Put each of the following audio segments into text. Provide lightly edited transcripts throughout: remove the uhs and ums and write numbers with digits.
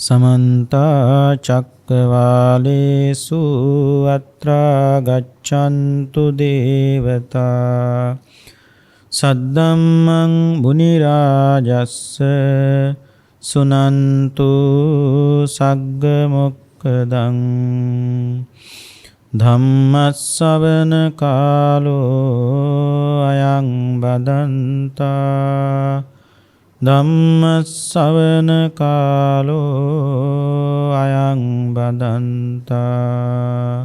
समन्ता चक्रवालेषु अत्रा गच्छन्तु देवता सद्धम्मं मुनिराजस्स सुनन्तु सग्गमुक्कदं धम्मස්සවන කාලෝ අයං බදන්තා ධම්මස්සවන කාලෝ අයං බදන්තා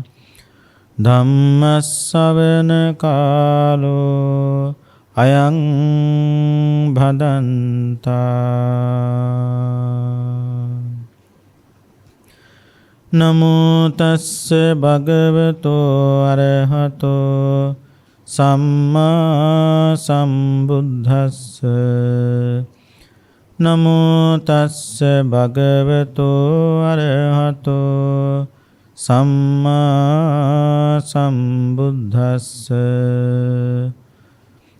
ධම්මස්සවන කාලෝ අයං භදන්තා නමෝ තස්ස භගවතෝ අරහතෝ සම්මා සම්බුද්දස්ස නමෝ තස්ස භගවතෝ අරහතෝ සම්මා සම්බුද්දස්ස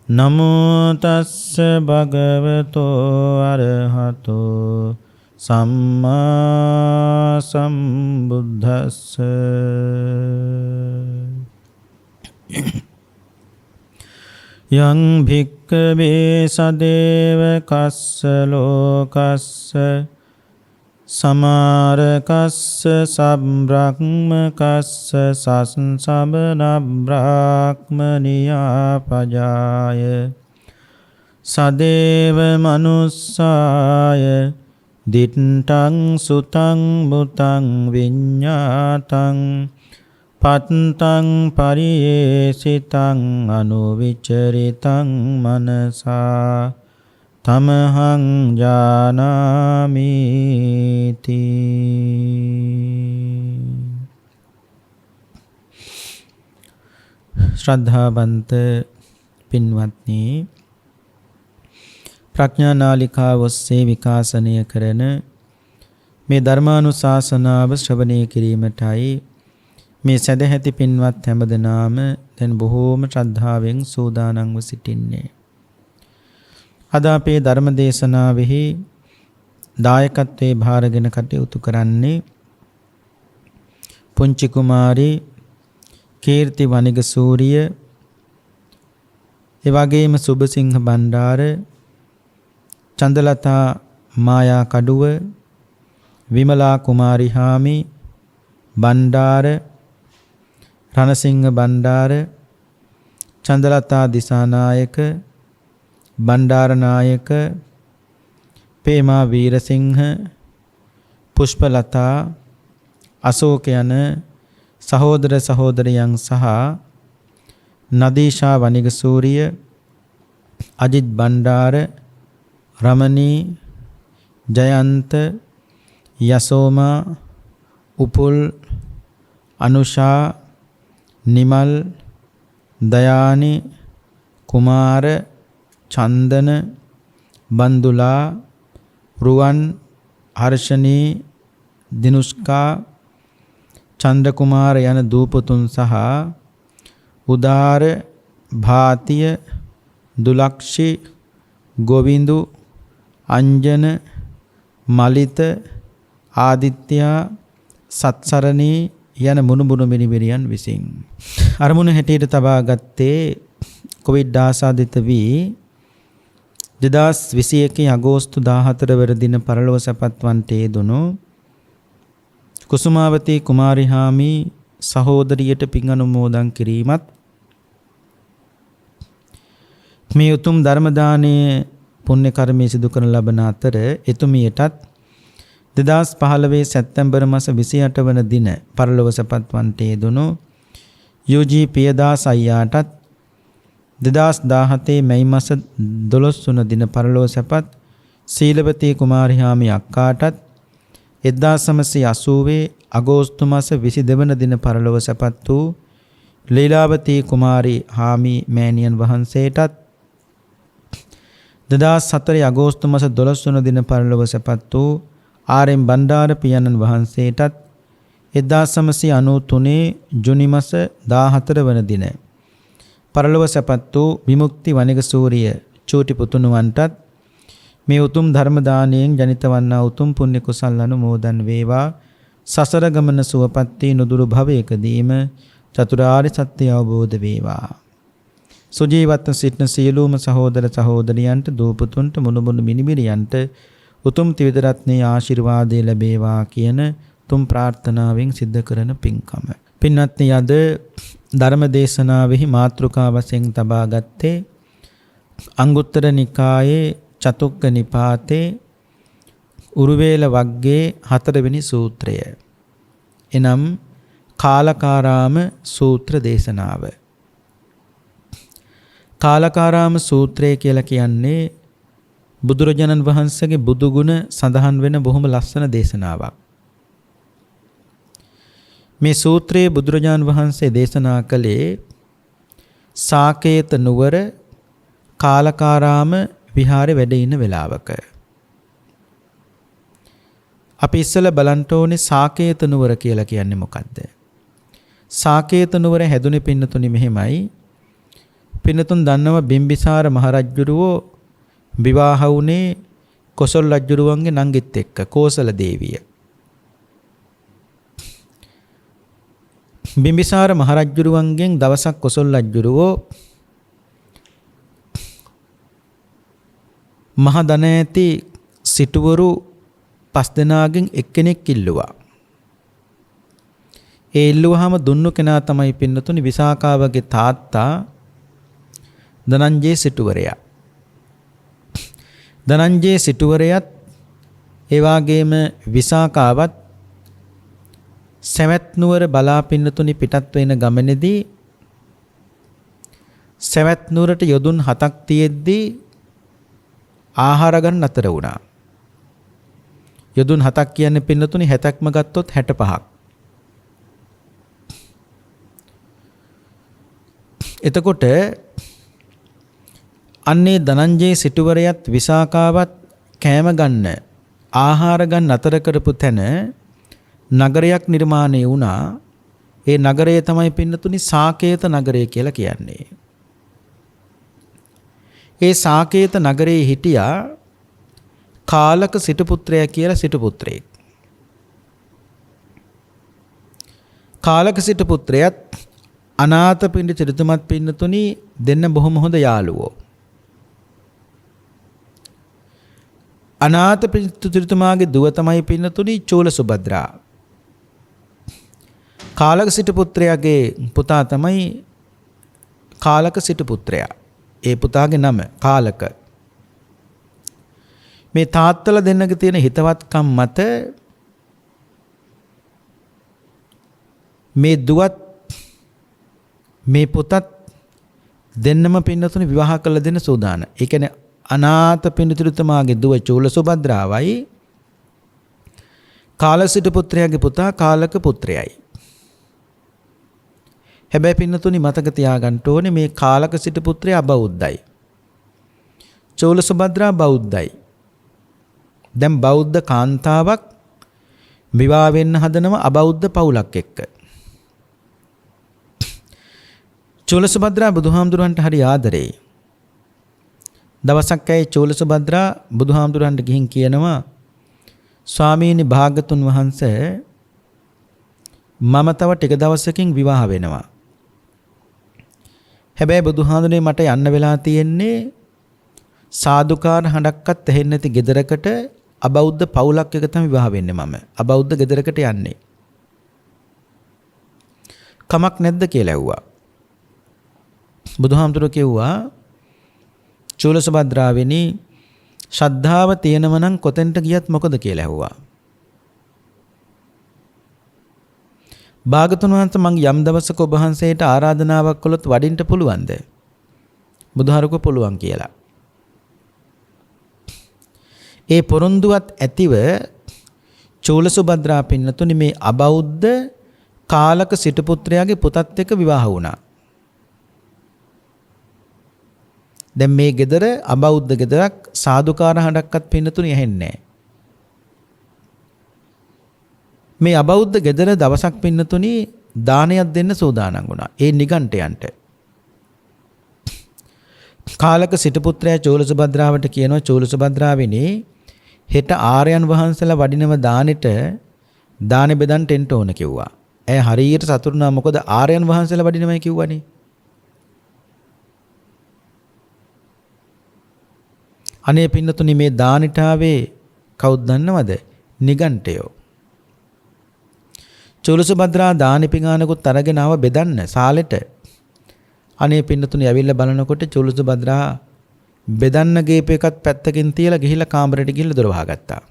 නමෝ තස්ස භගවතෝ අරහතෝ සම්මා සම්බුද්දස්ස යං භික්ඛවේ සදේව කස්ස ලෝකස්ස සමාරකස්ස සම්බ්‍රහ්මකස්ස සස්සබන බ්‍රාහ්මනියා පජාය සදේව මනුස්සාය දිට්ඨං සුතං මුතං විඤ්ඤාතං පත්තං පරියේසිතං අනුවිචරිතං මනසා තමහං ජානාමිති ශ්‍රද්ධාවන්ත පින්වත්නි ප්‍රඥා නාලිකාව ඔස්සේ විකාශනය කරන මේ ධර්මානුශාසනාව ශ්‍රවණය කිරීමටයි මේ සදැහැති පින්වත් හැමදෙනාම දැන් බොහෝම ශ්‍රද්ධාවෙන් සූදානම්ව සිටින්නේ. අද අපේ ධර්ම දේශනාවෙහි දායකත්වයේ භාරගෙන කටයුතු කරන්නේ පුංචි කුමාරී කීර්ති වනිග සූරිය, එවැගේම සුබසිංහ බණ්ඩාර, චන්දලතා මායා කඩුව, විමලා කුමාරි හාමි බණ්ඩාර, රණසිංහ බණ්ඩාර, චන්දලතා දිසානායක, බණ්ඩාර නායක, පේමා වීරසිංහ, පුෂ්පලතා, අශෝක යන සහෝදර සහෝදරියන් සහ නදීෂා වනිග සූරිය, අජිත් බණ්ඩාර, රමණී, ජයන්ත, යසෝමා, උපුල්, අනුෂා, නිමල්, දයානි, කුමාර, චන්දන, බන්දුලා, රුවන්, හර්ෂණී, දිනුෂ්කා, චන්ද්‍රකුමාර යන දූපතුන් සහ උදාර, භාතිය, දුලක්ෂි, ගෝවින්දු, අංජන, මලිත, ආදිත්‍යා, සත්සරණී යන මුණුබුණු මිනිබිරියන් විසින් අරමුණ හැටියට තබා ගත්තේ කොවිඩ් ආසාදිත වී 2021 අගෝස්තු 14 වන දින පරලොව සැපත් වන්ට යෙදුණු කුසුමාවතී කුමාරි හාමි සහෝදරියට පින් අනුමෝදන් කිරීමත් මේ උතුම් ධර්ම දානයේ පුණ්‍ය කර්මයේ සිදු කරන ලබන අතර එතුමියටත් 2015 සැප්තැම්බර් මාස 28 වන දින පරලොව සැපත් වන්ට යෙදුණු යූජී පියදාස අයියාටත් 2017 මැයි මාස 12 වන දින පරලොව සැපත් සීලවතී කුමාරි හාමි අක්කාටත් 1980 අගෝස්තු මාස 22 වන දින පරලොව සැපත් වූ ලීලාවතී කුමාරි හාමි මෑණියන් වහන්සේටත් 2004 අගෝස්තු මාස 12 වන දින පරලොව සැපත් වූ ආර්.එම්. බණ්ඩාර පියාණන් වහන්සේටත් 1993 ජුනි මාස 14 වන දින පරලොව සැපත් වූ විමුක්ති වනිග සූරිය චූටි පුතුණුවන්ටත් මේ උතුම් ධර්ම දානයෙන් ජනිත වන්නා උතුම් පුණ්‍ය කුසල් අනුමෝදන් වේවා. සසර ගමන සුවපත් වී නුදුරු භවයකදීම චතුරාර්ය සත්‍ය අවබෝධ වේවා. සුජීවත්ව සිටින සියලුම සහෝදර සහෝදරියන්ට දූපතුන්ට මුණුබුණු මිනිබිරියන්ට උතුම් ත්‍රිවිධ රත්නයේ ආශිර්වාදය ලැබේවා කියන තුම් ප්‍රාර්ථනාවෙන් සිද්ධ කරන පින්කම. පින්වත්නි, අද ධර්ම දේශනාවෙහි මාතෘකා වශයෙන් තබා ගත්තේ අංගුත්තර නිකායේ චතුක්ක නිපාතේ උරුවේල වග්ගයේ 4 වෙනි සූත්‍රය. එනම් කාලකාරාම සූත්‍ර දේශනාව. කාලකාරාම සූත්‍රය කියලා කියන්නේ බුදුරජාණන් වහන්සේගේ බුදු ගුණ සඳහන් වෙන බොහොම ලස්සන දේශනාවක්. මේ සූත්‍රයේ බුදුරජාණන් වහන්සේ දේශනා කළේ සාකේත නුවර කාලකාරාම විහාරේ වැඩ ඉන්න වෙලාවක. අපි ඉස්සෙල්ලා බලන්න ඕනේ සාකේත නුවර කියලා කියන්නේ මොකද්ද? සාකේත නුවර හැදුනේ පින්නතුනි මෙහෙමයි. පින්නතුන් දන්නවා බිම්බිසාර මහරජුරුවෝ විවාහ වුණේ කොසල් රජුරුවන්ගේ නංගිත් එක්ක, කෝසල දේවිය. බිම්බිසාර මහරජුරුවන්ගෙන් දවසක් කොසල් රජුරුවෝ මහ ධන ඇති සිටුවරු 5 දෙනාගෙන් එක්කෙනෙක් ඉල්ලුවා. ඒ ඉල්ලුවාම දුන්නු කෙනා තමයි පින්නතුනි විසාකාවගේ තාත්තා ධනංජය සිටුවරයා. ධනංජය සිටුවරයාත් ඒ වගේම විසාකාවත් සවැත් නුවර බලා පින්නතුනි පිටත් වෙන ගමනේදී සවැත් නුවරට යොදුන් 7ක් තියෙද්දී ආහාර ගන්න අතර වුණා. යොදුන් 7ක් කියන්නේ පින්නතුනි 70ක්ම ගත්තොත් 65ක්. එතකොට අන්නේ ධනංජය සිටුවරයත් විසාකාවත් කෑම ගන්න ආහාර ගන්න අතර කරපු තැන නගරයක් නිර්මාණය වුණා. ඒ නගරය තමයි පින්නතුනි සාකේත නගරය කියලා කියන්නේ. ඒ සාකේත නගරයේ හිටියා කාලක සිටුපුත්‍රයා කියලා සිටුපුත්‍රයෙක්. කාලක සිටුපුත්‍රයාත් අනාථපිණ්ඩ සිටුතුමත් පින්නතුනි දෙන්න බොහොම හොඳ යාළුවෝ. අනාථපිණ්ඩ සිටුතුමාගේ දුව තමයි පින්නතුනි චූල සුභද්‍රා. කාලක සිටුපුත්‍රයාගේ පුතා තමයි කාලක සිටුපුත්‍රයා. ඒ පුතාගේ නම කාලක. මේ තාත්තලා දෙන්නගේ තියෙන හිතවත්කම් මත මේ දුවත් මේ පුතත් දෙන්නම පින්නතුනි විවාහ කළ දෙන්න සූදානම්. ඒ කියන්නේ අනාථපිණ්ඩ සිටුතුමාගේ දුව චූල සුභද්‍රාවයි කාලක සිටුපුත්‍රයාගේ පුතා කාලක පුත්‍රයයි. හැබැයි පින්නතුනි මතක තියාගන්න ඕනේ මේ කාලක සිටුපුත්‍රයා අබෞද්ධයි. චූල සුභද්‍රා බෞද්ධයි. දැන් බෞද්ධ කාන්තාවක් විවාහ වෙන්න හදනව අබෞද්ධ පවුලක් එක්ක. චූල සුභද්‍රා බුදුහාමුදුරන්ට හරි ආදරෙයි. දවසක් ඇයි චූල සුභද්‍රා බුදුහාමුදුරන්ට ගිහින් කියනවා ස්වාමීනි භාගතුන් වහන්සේ මම තව ටික දවසකින් විවාහ වෙනවා. හැබැයි බුදුහාමුදුරනේ මට යන්න වෙලා තියෙන්නේ සාදුකාර හඬක්වත් ඇහෙන්නේ නැති ගෙදරකට අබෞද්ධ පවුලක් එක තමයි විවාහ වෙන්නේ මම. අබෞද්ධ ගෙදරකට යන්නේ. කමක් නැද්ද කියලා ඇහුවා. බුදුහාමුදුරුවෝ කිව්වා චූල සුභද්‍රාවෙනි ශ්‍රද්ධාව තියෙනව නම් කොතෙන්ට ගියත් මොකද කියලා ඇහුවා. භාගතුන් වහන්සේ මං යම් දවසක ඔබ වහන්සේට ආරාධනාවක් කළොත් වඩින්න පුළුවන්ද? බුදුහාරුකෝ පුළුවන් කියලා. ඒ පොරොන්දුවත් ඇතිව චූල සුභද්‍රා පින්නතුනි මේ අබෞද්ධ කාලක සිටුපුත්‍රයාගේ පුතත් එක්ක විවාහ වුණා. දැන් මේ ගෙදර අබෞද්ධ ගෙදරක් සාදුකාර හඬක්වත් පින්නතුනි ඇහෙන්නේ නැහැ. මේ අබෞද්ධ ගෙදර දවසක් පින්නතුනි දානයක් දෙන්න සූදානම් වුණා. ඒ නිගණ්ඨයන්ට. කාලක සිටු පුත්‍රයා චූලසුභද්‍රාවට කියනවා චූලසුභද්‍රාවිනි හෙට ආර්යයන් වහන්සේලා වඩිනව දානෙට දානෙ බෙදන්න එන්න ඕන කිව්වා. ඇය හරියට සතුටු වුණා මොකද ආර්යයන් වහන්සේලා වඩිනවයි කිව්වනේ. අනේ පින්නතුනි මේ දානෙට ආවේ කවුද දන්නවද? නිගණ්ඨයෝ. චූලසුභද්‍රා දානි පිඟානකුත් අරගෙන ආව බෙදන්න සාලෙට. අනේ පින්නතුනි ඇවිල්ලා බලනකොට චූලසුභද්‍රා බෙදන්න ගේප එකත් පැත්තකින් තියලා ගිහිල්ලා කාමරයට ගිහිල්ලා දොර වහගත්තා.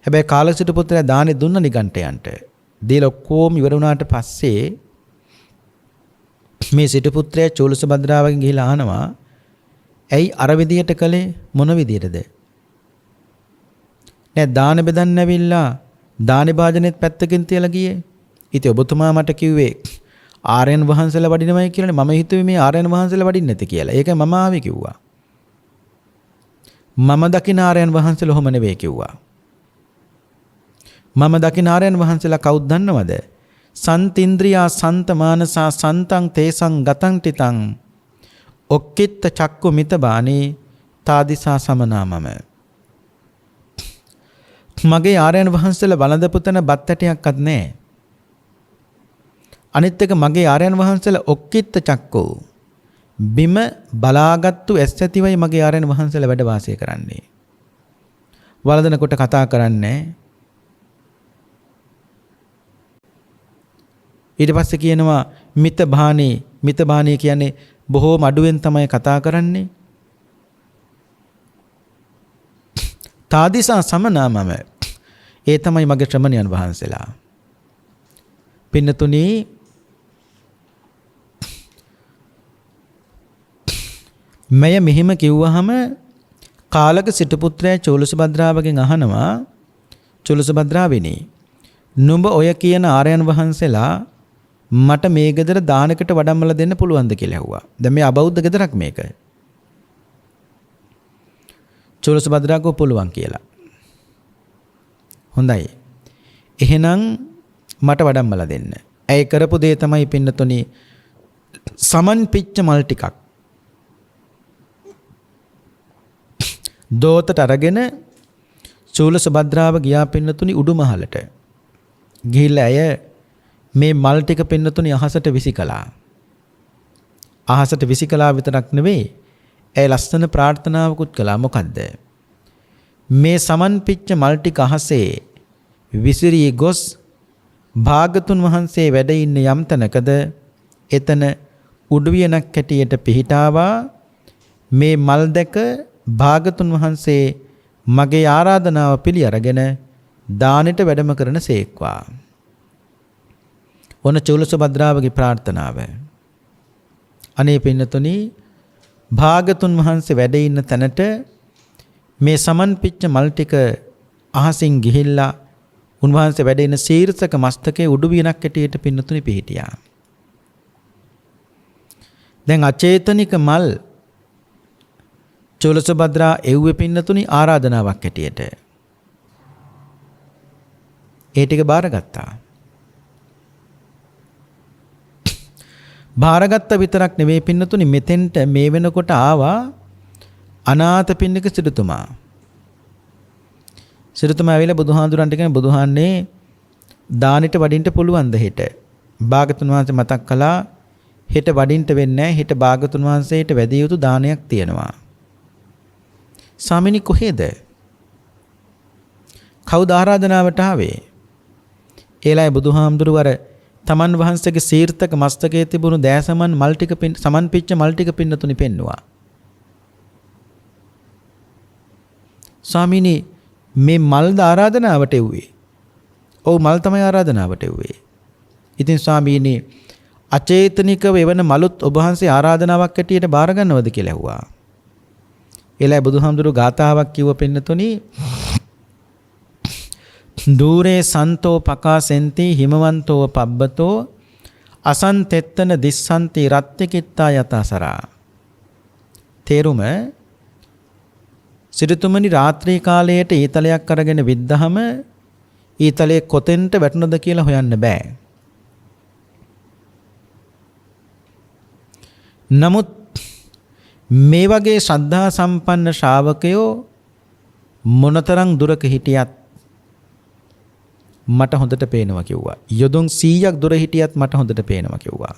හැබැයි කාලසිට පුත්‍රයා දානි දුන්න නිගණ්ඨයන්ට. දීලා ඔක්කොම ඉවර වුණාට පස්සේ මේ සිටු පුත්‍රයා චූලසුභද්‍රාවගෙන් ගිහිල්ලා අහනවා ඇයි අර විදියට කළේ මොන විදියටද? නෑ දාන බෙදන්න ඇවිල්ලා දානි භාජනෙත් පැත්තකින් තියලා ගියේ. ඉතින් ඔබතුමා මට කිව්වේ ආර්යයන් වහන්සේලා වඩිනවයි කියලානේ. මම හිතුවේ මේ ආර්යයන් වහන්සේලා වඩින්නේ නැති කියලා. ඒකයි මම ආවේ කිව්වා. මම දකින ආර්යයන් වහන්සේලා ඔහොම නෙවෙයි කිව්වා. මම දකින ආර්යයන් වහන්සේලා කවුද දන්නවද? සන්තින්ද්‍රියා සන්ත මානසා සන්තං තේසං ගතං තිතං ඔක්කිට චක්කු මිතබානේ තාදිසා සමනාමම. මගේ ආර්යයන් වහන්සේලා වළඳපු තැන බත් ඇටයක්වත් නැහැ. අනිත් එක මගේ ආර්යයන් වහන්සේලා ඔක්කිට චක්කු බිම බලාගත්තු ඇස් ඇතිවයි මගේ ආර්යයන් වහන්සේලා වැඩ වාසය කරන්නේ. වළඳනකොට කතා කරන්නේ. ඊට පස්සේ කියනවා මිතබානේ කියන්නේ බොහෝම අඩුවෙන් තමයි කතා කරන්නේ. තාදිසා සමනාමම ඒ තමයි මගේ ශ්‍රමණයන් වහන්සේලා. පින්නතුනි මෙය මෙහිම කිව්වහම කාලක සිටු පුත්‍රයා චූලසුභද්‍රාවගෙන් අහනවා චූලසුභද්‍රාවිනි නුඹ ඔය කියන ආර්යයන් වහන්සේලා මට මේ ගෙදර දානකට වඩම්මලා දෙන්න පුළුවන්ද කියලා ඇහුවා. දැන් මේ අබෞද්ධ ගෙදරක් මේක. චූලසුභද්‍රාව පුළුවන් කියලා. හොඳයි. එහෙනම් මට වඩම්මලා දෙන්න. ඇයි කරපු දේ තමයි පින්නතුනි සමන් පිච්ච මල් ටිකක් දෝතට අරගෙන චූලසුභද්‍රාව ගියා පින්නතුනි උඩුමහලට. ගිහිල්ලා ඇය මේ මල් ටික පින්නතුනි අහසට විසිකලා. අහසට විසිකලා විතරක් නෙවෙයි ඇය ලස්සන ප්‍රාර්ථනාවකුත් කළා. මොකද්ද? මේ සමන් පිච්ච මල් ටික අහසේ විසිරී ගොස් භාගතුන් වහන්සේ වැඩ ඉන්න යම් තැනකද එතන උඩුවියනක් කැටියට පිහිටාවා. මේ මල් දැක භාගතුන් වහන්සේ මගේ ආරාධනාව පිළි අරගෙන දානෙට වැඩම කරන සේක්වා. ඔන්න චූලසුභද්‍රාවගේ ප්‍රාර්ථනාව. අනේ පින්නතුනි භාගතුන් වහන්සේ වැඩ ඉන්න තැනට මේ සමන් පිච්ච මල් ටික අහසින් ගිහිල්ලා උන්වහන්සේ වැඩ ඉන්න ශීර්ෂක මස්තකයේ උඩුවියනක් කැටියට පින්නතුනි පිහිටියා. දැන් අචේතනික මල් චූලසුභද්‍රා එව්වේ පින්නතුනි ආරාධනාවක් කැටියට. ඒ ටික බාරගත්තා. බාරගත්ත විතරක් නෙවෙයි පින්නතුනි මෙතෙන්ට මේ වෙනකොට ආවා අනාථපිණ්ඩික සිටුතුමා. සිටුතුමා ඇවිල්ලා බුදුහාඳුරන්ට කියන බුදුහාන්නේ දානෙට වඩින්න පුළුවන්ද හෙට? භාගතුන් වහන්සේ මතක් කළා හෙට වඩින්න වෙන්නේ නැහැ. හෙට භාගතුන් වහන්සේට වැඩි යුතු දානයක් තියෙනවා. ස්වාමිනී කොහෙද? කවුද ආරාධනාවට ආවේ? ඒලයි බුදුහාමුදුරුවර තමන් වහන්සේගේ සීර්ථක මස්තකයේ තිබුණු දෑසමන් මල් ටික සමන් පිච්ච මල් ටික පින්නතුනි පෙන්නවා. ස්වාමීනි මේ මල්ද ආරාධනාවට එව්වේ? ඔව් මල් තමයි ආරාධනාවට එව්වේ. ඉතින් ස්වාමීනි අචේතනිකව එවන මලුත් ඔබ වහන්සේ ආරාධනාවක් ඇටියට බාර ගන්නවද කියලා ඇහුවා. එලයි බුදුහාමුදුරුවෝ ගාථාවක් කිව්ව පින්නතුනි දූරේ සන්තෝ පකාසෙන්ති හිමවන්තෝ පබ්බතෝ අසන්තෙත්තන දිස්සන්ති රත්තිකිත්තා යතසරා. තේරුම සිටුතුමනි රාත්‍රී කාලයට ඊතලයක් අරගෙන විද්දහම ඊතලයේ කොතෙන්ට වැටුණද කියලා හොයන්න බෑ. නමුත් මේ වගේ ශ්‍රද්ධා සම්පන්න ශ්‍රාවකයෝ මොනතරම් දුරක හිටියත් මට හොඳට පේනවා කිව්වා. යොදුන් 100ක් දුර හිටියත් මට හොඳට පේනවා කිව්වා.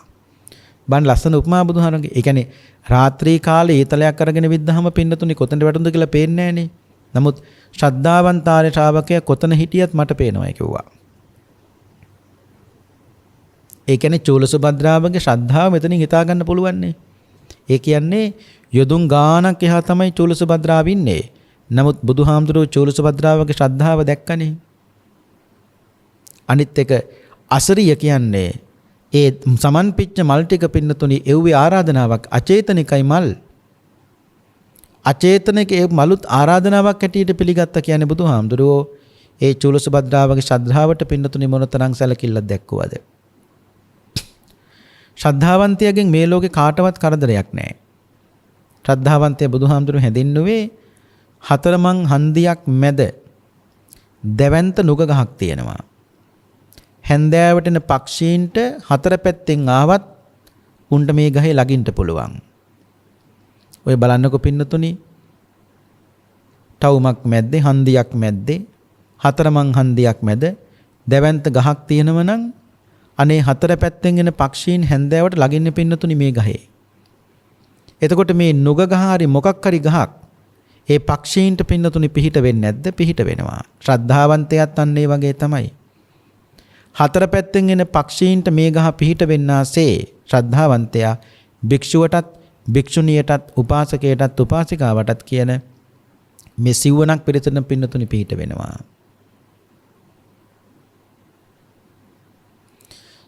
බන් ලස්සන උපමා බුදුහාරගේ. ඒ කියන්නේ රාත්‍රී කාලේ ඊතලයක් අරගෙන විද්දාම පින්නතුනි කොතනට වැටුණද කියලා පේන්නේ නැහනේ. නමුත් ශ්‍රද්ධාවන්තාරේ ශ්‍රාවකයා කොතන හිටියත් මට පේනවා කිව්වා. ඒ කියන්නේ චූලසුභද්‍රාවගේ ශ්‍රද්ධාව මෙතනින් හිතා ගන්න පුළුවන් නේ. ඒ කියන්නේ යොදුන් ගානක් එහා තමයි චූලසුභද්‍රාව ඉන්නේ. නමුත් බුදුහාමුදුරුවෝ චූලසුභද්‍රාවගේ ශ්‍රද්ධාව දැක්කනේ. අනිත් එක අසරිය කියන්නේ ඒ සමන්පිච්ච මල් ටික පින්නතුනි එව්වේ ආරාධනාවක් අචේතනිකයි මල්. අචේතනික ඒ මලුත් ආරාධනාවක් හැටියට පිළිගත්තා කියන්නේ බුදුහාමුදුරුවෝ ඒ චූලසුභද්‍රාවගේ ශ්‍රද්ධාවට පින්නතුනි මොනතරම් සැලකිල්ලක් දැක්වුවද? ශ්‍රද්ධාවන්තයාගෙන් මේ ලෝකේ කාටවත් කරදරයක් නැහැ. ශ්‍රද්ධාවන්තයා බුදුහාමුදුරුවෝ හැදින්නුවේ හතරමං හන්දියක් මැද දෙවන්ත නුග ගහක් තියෙනවා. හැන්දෑවට එන පක්ෂීන්ට හතර පැත්තෙන් ආවත් උන්ට මේ ගහේ ළඟින්න පුළුවන්. ඔය බලන්නකො පින්නතුනි. ටවුමක් මැද්දේ හන්දියක් මැද්දේ හතරමං හන්දියක් මැද දෙවන්ත ගහක් තියෙනව නම් අනේ හතර පැත්තෙන් එන පක්ෂීන් හැන්දෑවට ළඟින්න පින්නතුනි මේ ගහේ. එතකොට මේ නුග ගහ හරි මොකක් හරි ගහක් ඒ පක්ෂීන්ට පින්නතුනි පිහිට වෙන්නේ නැද්ද? පිහිට වෙනවා. ශ්‍රද්ධාවන්තයත් අන්න ඒ වගේ තමයි. හතර පැත්තෙන් එන පක්ෂීන්ට මේ ගහ පිහිට වෙන්නාසේ ශ්‍රද්ධාවන්තයා භික්ෂුවටත් භික්ෂුණියටත් උපාසකයටත් උපාසිකාවටත් කියන මේ සිව්වණක් පිරිසට පින්නතුනි පිහිට වෙනවා.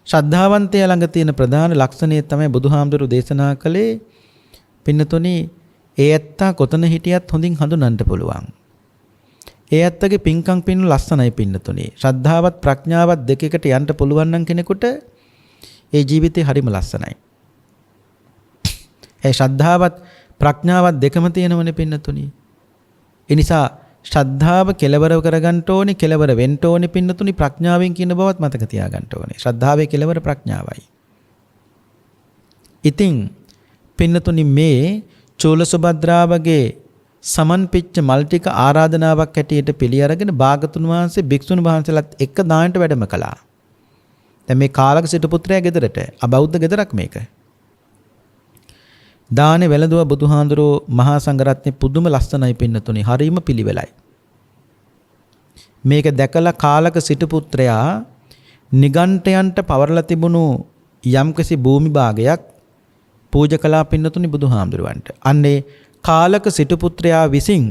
ශ්‍රද්ධාවන්තයා ළඟ තියෙන ප්‍රධාන ලක්ෂණය තමයි බුදුහාමුදුරු දේශනා කළේ පින්නතුනි ඒ ඇත්තා කොතන හිටියත් හොඳින් හඳුනන්න පුළුවන්. ඒ ඇත්තගේ පින්කම් පින්නු ලස්සනයි පින්නතුනි. ශ්‍රද්ධාවත් ප්‍රඥාවත් දෙකකට යන්න පුළුවන් නම් කෙනෙකුට ඒ ජීවිතේ හරිම ලස්සනයි. ඒ ශ්‍රද්ධාවත් ප්‍රඥාවත් දෙකම තියෙනවනේ පින්නතුනි. ඒ නිසා ශ්‍රද්ධාව කෙලවර කරගන්න ඕනේ, කෙලවර වෙන්න ඕනේ පින්නතුනි ප්‍රඥාවෙන් කියන බවත් මතක තියාගන්න ඕනේ. ශ්‍රද්ධාවේ කෙලවර ප්‍රඥාවයි. ඉතින් පින්නතුනි මේ චූලසුභද්‍රාවගේ සමන්පිච්ච මල් ටික ආරාධනාවක් හැටියට පිළි අරගෙන භාගතුන් වහන්සේ භික්ෂුන් වහන්සේලාත් එක්ක දානට වැඩම කළා. දැන් මේ කාලක සිටු පුත්‍රයා ගෙදරට අබෞද්ධ ගෙදරක් මේක. දානේ වැළඳුව බුදුහාඳුරෝ මහා සංඝරත්නයේ පුදුම ලස්සනයි පින්නතුනි. හරීම පිළිවෙලයි. මේක දැකලා කාලක සිටු පුත්‍රයා නිගණ්ඨයන්ට පවරලා තිබුණු යම්කිසි භූමි භාගයක් පූජා කළා පින්නතුනි බුදුහාමුදුරුවන්ට. අන්නේ කාලක සිටු පුත්‍රයා විසින්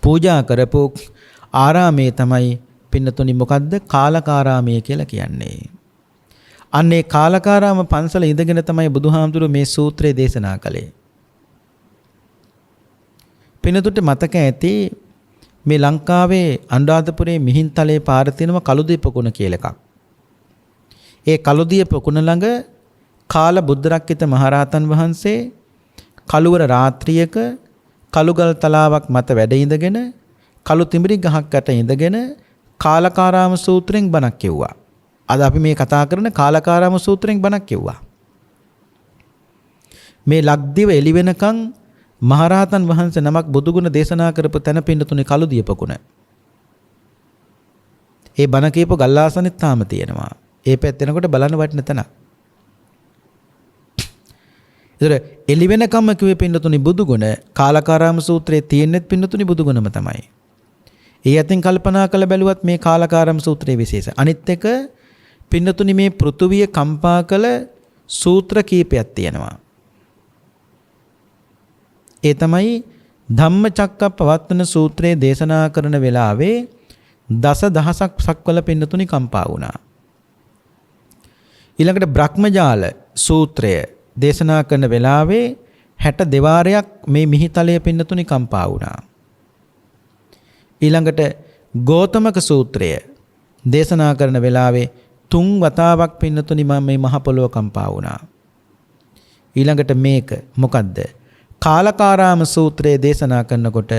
පූජා කරපු ආරාමයේ තමයි පින්නතුනි මොකද්ද කාලකාරාමය කියලා කියන්නේ. අන්නේ කාලකාරාම පන්සල ඉඳගෙන තමයි බුදුහාමුදුරුවෝ මේ සූත්‍රය දේශනා කළේ. පින්නතුන්ට මතක ඇති මේ ලංකාවේ අනුරාධපුරයේ මිහින්තලේ පාර තියෙනවා කළුදිය පොකුණ කියලා එකක්. ඒ කළුදිය පොකුණ ළඟ කාල බුද්ධරක්කිත මහරහතන් වහන්සේ කළුවර රාත්‍රියක කළුගල් තලාවක් මත වැඩ ඉඳගෙන කළු තිඹිරි ගහක් යට ඉඳගෙන කාලකාරාම සූත්‍රයෙන් බණක් කිව්වා. අද අපි මේ කතා කරන කාලකාරාම සූත්‍රයෙන් බණක් කිව්වා. මේ ලක්දිව එළි වෙනකන් මහරහතන් වහන්සේ නමක් බුදුගුණ දේශනා කරපු තැන පින්නතුනේ කළුදිය පොකුණ. ඒ බණ කියපු ගල්ආසනෙත් තාම තියෙනවා. ඒ පැත්තෙනකොට බලන්න වටින තැනක්. ඒතර එළි වෙනකම්ම කිව්වේ පින්නතුනි බුදුගුණ කාලකාරාම සූත්‍රයේ තියෙනෙත් පින්නතුනි බුදුගුණම තමයි. ඒ අතින් කල්පනා කළ බැලුවත් මේ කාලකාරාම සූත්‍රයේ විශේෂ. අනිත් එක පින්නතුනි මේ පෘථුවිය කම්පා කළ සූත්‍ර කීපයක් තියෙනවා. ඒ තමයි ධම්මචක්කප්පවත්තන සූත්‍රයේ දේශනා කරන වෙලාවේ දසදහසක් සක්වල පින්නතුනි කම්පා වුණා. ඊළඟට බ්‍රහ්මජාල සූත්‍රය දේශනා කරන වෙලාවේ 62 වාරයක් මේ මිහිතලයේ පින්නතුනි කම්පා වුණා. ඊළඟට ගෝතමක සූත්‍රය දේශනා කරන වෙලාවේ 3 වතාවක් පින්නතුනි මේ මහ පොළොව කම්පා වුණා. ඊළඟට මේක මොකද්ද? කාලකාරාම සූත්‍රයේ දේශනා කරනකොට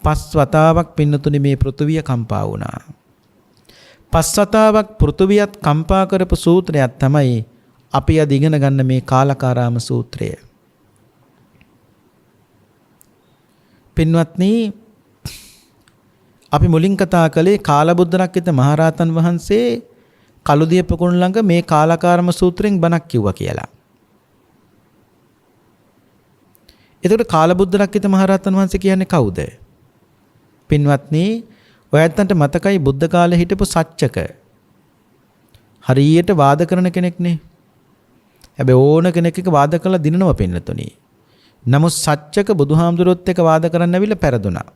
5 වතාවක් පින්නතුනි මේ පෘථුවිය කම්පා වුණා. 5 වතාවක් පෘථුවියත් කම්පා කරපු සූත්‍රයක් තමයි අපි අද ඉගෙන ගන්න මේ කාලකාරාම සූත්‍රය. පින්වත්නි, අපි මුලින් කතා කළේ කාලබුද්ධරක්කිත මහරහතන් වහන්සේ කළුදිය පොකුණ ළඟ මේ කාලකාරාම සූත්‍රයෙන් බණක් කිව්වා කියලා. එතකොට කාලබුද්ධරක්කිත මහරහතන් වහන්සේ කියන්නේ කවුද? පින්වත්නි, ඔයයන්ට මතකයි බුද්ධ කාලේ හිටපු සච්චක. හරියට වාද කරන කෙනෙක්නේ. හැබැයි ඕන කෙනෙක් එක වාද කළා දිනනවා පින්නතුනි. නමුත් සච්චක බුදුහාමුදුරුවොත් එක්ක වාද කරන්න ඇවිල්ලා පෙරදුනා.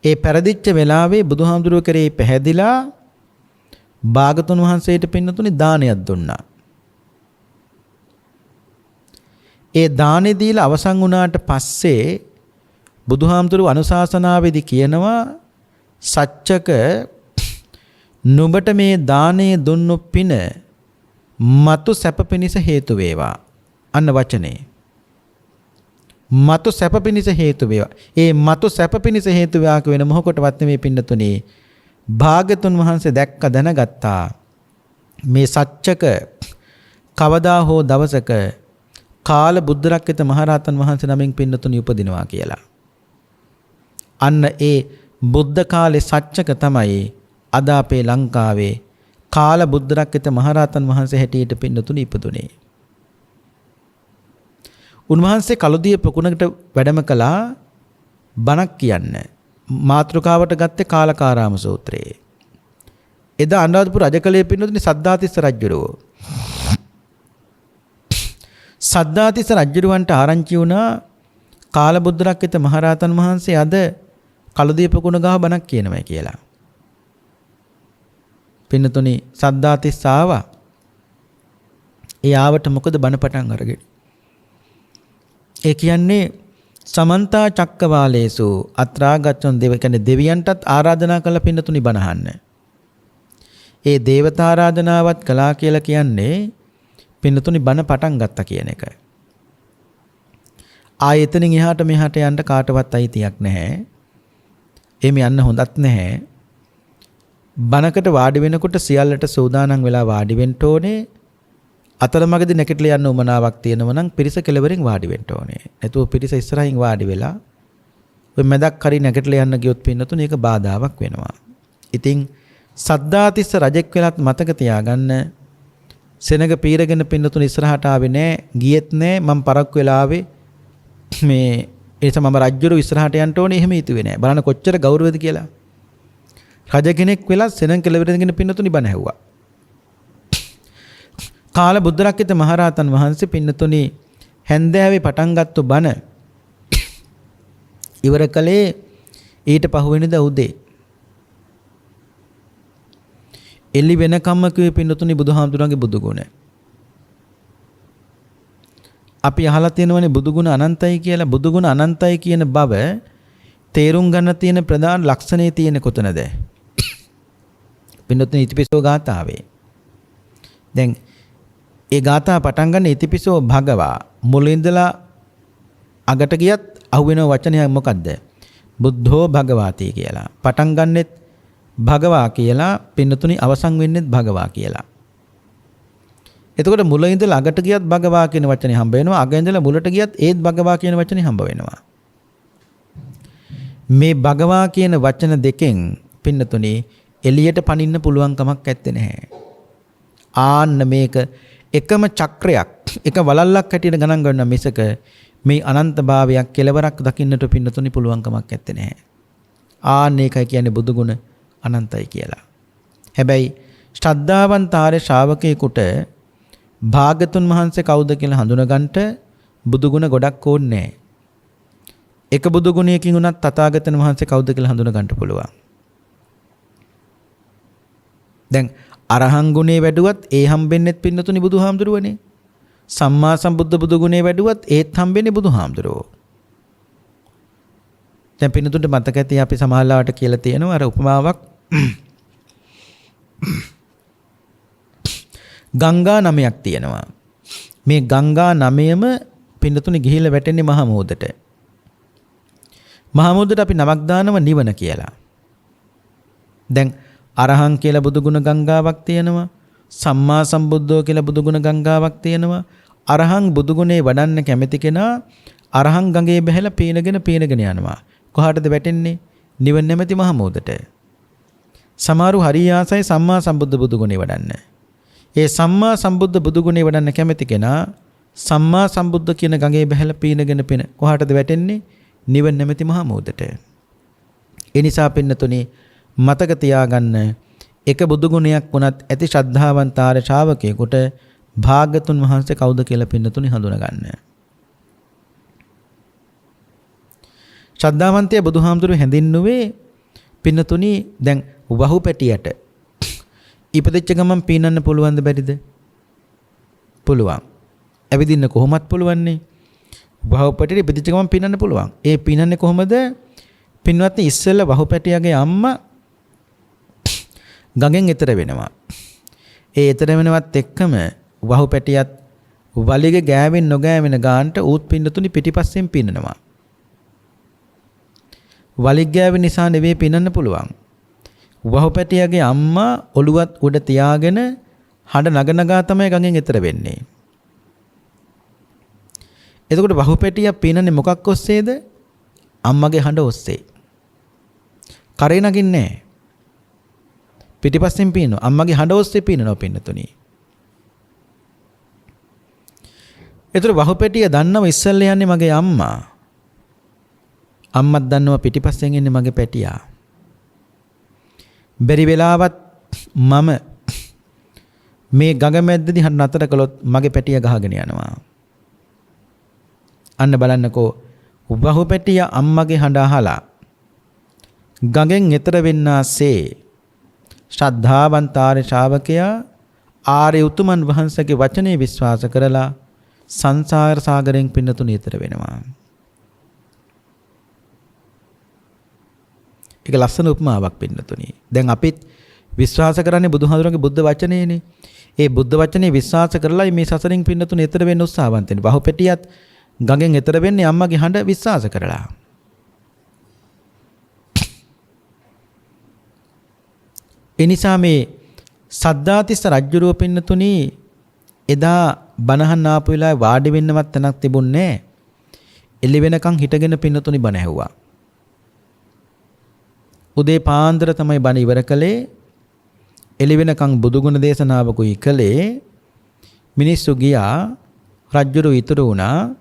ඒ පෙරදිච්ච වෙලාවේ බුදුහාමුදුරුවෝ කරේ පැහැදිලා භාගතුන් වහන්සේට පින්නතුනි දානයක් දුන්නා. ඒ දානෙ දීලා අවසන් වුණාට පස්සේ බුදුහාමුදුරුවෝ අනුශාසනාවේදී කියනවා සච්චක නුඹට මේ දානය දුන්නු පින මතු සැප පිණිස හේතු වේවා. අන්න වචනේ. මතු සැප පිණිස හේතු වේවා. ඒ මතු සැප පිණිස හේතු වේවා කියන මොහොතකටවත් මේ පින්නතුනේ භාගතුන් වහන්සේ දැක්ක දැනගත්තා මේ සච්චක කවදා හෝ දවසක කාල බුද්ධරක්කිත මහරහතන් වහන්සේ නමින් පින්නතුනි උපදිනවා කියලා. අන්න ඒ බුද්ධ කාලේ සච්චක තමයි අද අපේ ලංකාවේ කාල බුද්ධරක්කිත මහරහතන් වහන්සේ හැටියට පින්නතුනි ඉපදුනේ. උන්වහන්සේ කළුදිය පොකුණකට වැඩම කළා බණක් කියන්න. මාතෘකාවට ගත්තේ කාලකාරාම සූත්‍රයේ. එදා අනුරාධපුර රජකලයේ පින්නතුනි සද්ධාතිස්ස රජුරෝ. සද්ධාතිස්ස රජුරවන්ට ආරංචි වුණා කාල බුද්ධරක්කිත මහරහතන් වහන්සේ අද කළුදිය පොකුණ ගාව බණක් කියනවා කියලා. පින්නතුනි සද්ධාතිස්ස ආවා. ඒ ආවට මොකද බණ පටන් අරගෙන? ඒ කියන්නේ සමන්තා චක්කවාලේසු අත්‍රාගතන් දෙවියන්ටත් ආරාධනා කළ පින්නතුනි බණ අහන්න. ඒ දේවතා ආරාධනාවත් කළා කියලා කියන්නේ පින්නතුනි බණ පටන් ගත්තා කියන එක. ආයෙතනින් එහාට මෙහාට යන්න කාටවත් අයිතියක් නැහැ. එහෙම යන්න හොඳත් නැහැ. බණකට වාඩි වෙනකොට සියල්ලට සූදානම් වෙලා වාඩි වෙන්න ඕනේ. අතරමඟදී නැගිටලා යන්න උමනාවක් තියෙනවා නම් පිරිස කෙළවරින් වාඩි වෙන්න ඕනේ. නැතුව පිරිස ඉස්සරහින් වාඩි වෙලා ඔය මැදක් හරි නැගිටලා යන්න ගියොත් පින්නතුනේ ඒක බාධාවක් වෙනවා. ඉතින් සද්ධාතිස්ස රජෙක් වෙලත් මතක තියාගන්න සෙනඟ පීරගෙන පින්නතුනේ ඉස්සරහට ආවේ නැහැ. ගියෙත් නැහැ. මම පරක්කු වෙලා ආවේ මේ එතන මම රජුරු ඉස්සරහට යන්න ඕනේ. එහෙම හිතුවේ නැහැ. බලන්න කොච්චර ගෞරවද කියලා. රජ කෙනෙක් වෙලා සෙනඟ කෙළවරගෙන පින්නතුනි බණ ඇහුවා. කාල බුද්ධරක්කිත මහරහතන් වහන්සේ පින්නතුනි හැන්දෑවේ පටන් ගත්තු බණ ඉවර කළේ ඊට පහුවෙනිදා උදේ. එළි වෙනකම්ම කිව්වේ පින්නතුනි බුදුහාමුදුරන්ගේ බුදු ගුණ. අපි අහලා තියෙනවනේ බුදු ගුණ අනන්තයි කියලා. බුදු ගුණ අනන්තයි කියන බව තේරුම් ගන්න තියෙන ප්‍රධාන ලක්ෂණේ තියෙන කොතනද? පින්නතුනි ඉතිපිසෝ ගාථාවේ. දැන් ඒ ගාථා පටන් ගන්න ඉතිපිසෝ භගවා මුලින්දලා අගට ගියත් අහුවෙන වචනයක් මොකද්ද? බුද්ධෝ භගවාති කියලා. පටන් ගන්නෙත් භගවා කියලා, පින්නතුනි අවසන් වෙන්නෙත් භගවා කියලා. එතකොට මුල ඉඳලා අගට ගියත් භගවා කියන වචනේ හම්බ වෙනවා. අග ඉඳලා මුලට ගියත් ඒත් භගවා කියන වචනේ හම්බ වෙනවා. මේ භගවා කියන වචන දෙකෙන් පින්නතුනි එළියට පනින්න පුළුවන් කමක් නැත්තේ නැහැ. ආන්න මේක එකම චක්‍රයක්, එක වලල්ලක් හැටියට ගණන් ගන්න මිසක මේ අනන්ත භාවයක් කෙලවරක් දකින්නට පින්නතුනි පුළුවන් කමක් නැත්තේ නැහැ. ආන්න ඒකයි කියන්නේ බුදු ගුණ අනන්තයි කියලා. හැබැයි ශ්‍රද්ධාවන්ත ආර්ය ශ්‍රාවකයෙකුට භාගතුන් වහන්සේ කවුද කියලා හඳුනගන්නට බුදු ගුණ ගොඩක් ඕනේ නැහැ. එක බුදු ගුණයකින් උනත් තථාගතයන් වහන්සේ කවුද කියලා හඳුන ගන්න පුළුවන්. දැන් අරහං ගුණේ වැඩුවත් ඒ හම්බෙන්නෙත් පින්නතුනි බුදුහාමුදුරුවනේ. සම්මා සම්බුද්ධ බුදු ගුණේ වැඩුවත් ඒත් හම්බෙන්නේ බුදුහාමුදුරුවෝ. දැන් පින්නතුන්ට මතක ඇති අපි සමාහලාවට කියලා තියෙනවා අර උපමාවක් ගංගා නමයක් තියෙනවා. මේ ගංගා නමයම පින්නතුනි ගිහිල්ලා වැටෙන්නේ මහා මුහුදට. මහා මුහුදට අපි නමක් දානවා නිවන කියලා. දැන් අරහං කියලා බුදු ගුණ ගංගාවක් තියෙනවා. සම්මා සම්බුද්ධෝ කියලා බුදු ගුණ ගංගාවක් තියෙනවා. අරහං බුදු ගුණේ වඩන්න කැමති කෙනා අරහං ගඟේ බැහැලා පීනගෙන යනවා. කොහාටද වැටෙන්නේ? නිවන නැමැති මහ මෝදට. සමහරු හරිය ආසයි සම්මා සම්බුද්ධ බුදු ගුණේ වඩන්න. ඒ සම්මා සම්බුද්ධ බුදු ගුණේ වඩන්න කැමති කෙනා සම්මා සම්බුද්ධ කියන ගඟේ බැහැලා පීනගෙන කොහාටද වැටෙන්නේ? නිවන නැමැති මහ මෝදට. ඒ නිසා පින්නතුනි මතක තියාගන්න එක බුදු ගුණයක් වුණත් ඇති ශ්‍රද්ධාවන්ත ආර්ය ශ්‍රාවකයෙකුට භාග්‍යතුන් වහන්සේ කවුද කියලා පින්නතුනි හඳුනගන්න. ශ්‍රද්ධාවන්තය බුදුහාමුදුරුවෝ හැඳින්නුවේ පින්නතුනි දැන් වහු පැටියට ඉපදෙච්ච ගමන් පීනන්න පුළුවන්ද බැරිද? පුළුවන්. ඇවිදින්න කොහොමත් පුළුවන්නේ. වහු පැටියට ඉපදෙච්ච ගමන් පීනන්න පුළුවන්. ඒ පීනන්නේ කොහොමද? පින්වත්නි ඉස්සෙල්ලා වහු පැටියාගේ අම්මා ගඟෙන් එතර වෙනවා. ඒ එතර වෙනවත් එක්කම වහු පැටියත් වලිගේ ගෑවෙන් නොගෑවෙන ගානට ඌත් පින්නතුනි පිටිපස්සෙන් පින්නනවා. වලිග ගෑවෙන නිසා නෙවෙයි පින්නන්න පුළුවන්. වහු පැටියාගේ අම්මා ඔළුවත් උඩ තියාගෙන හඬ නගනගා තමයි ගඟෙන් එතර වෙන්නේ. එතකොට වහු පැටියා පින්නන්නේ මොකක් ඔස්සේද? අම්මගේ හඬ ඔස්සේ. කරේ නගින්නේ නැහැ. පිටිපස්සෙන් පීනනවා. අම්මගේ හඬ ඔස්සේ පීනනවා පින්නතුනි. ඒතර වහුපැටිය දන්නව ඉස්සෙල්ලා යන්නේ මගේ අම්මා. අම්මත් දන්නවා පිටිපස්සෙන් එන්නේ මගේ පැටියා. බැරි වෙලාවත් මම මේ ගඟ මැද්දදී හරි නතර කළොත් මගේ පැටිය ගහගෙන යනවා. අන්න බලන්නකෝ වහුපැටිය අම්මගේ හඬ අහලා ගඟෙන් එතර වෙන්නාසේ ශ්‍රද්ධාවන්ත ආර්ය ශ්‍රාවකයා ආර්ය උතුමන් වහන්සේගේ වචනේ විශ්වාස කරලා සංසාර සාගරයෙන් පින්නතුණු ඊතර වෙනවා. ඒක ලස්සන උපමාවක් පින්නතුණි. දැන් අපිත් විශ්වාස කරන්නේ බුදුහාමුදුරන්ගේ බුද්ධ වචනේනේ. ඒ බුද්ධ වචනේ විශ්වාස කරලා මේ සසරින් පින්නතුණු ඊතර වෙන්න උත්සාහවන්ත වෙන්නේ. වහුපැටියත් ගඟෙන් ඊතර වෙන්නේ අම්මගේ හඬ විශ්වාස කරලා. එනිසා මේ සද්ධාතිස්ස රජුරුව පින්නතුණි එදා බණහන් ආපු වෙලාවේ වාඩි වෙන්නවත් තැනක් තිබුණේ නැහැ. එළි වෙනකන් හිටගෙන පින්නතුණි බණ ඇහුවා. උදේ පාන්දර තමයි බණ ඉවර කළේ. එළි වෙනකන් බුදුගුණ දේශනාවකුයි කළේ. මිනිස්සු ගියා. රජුරුව ඉතුරු වුණා.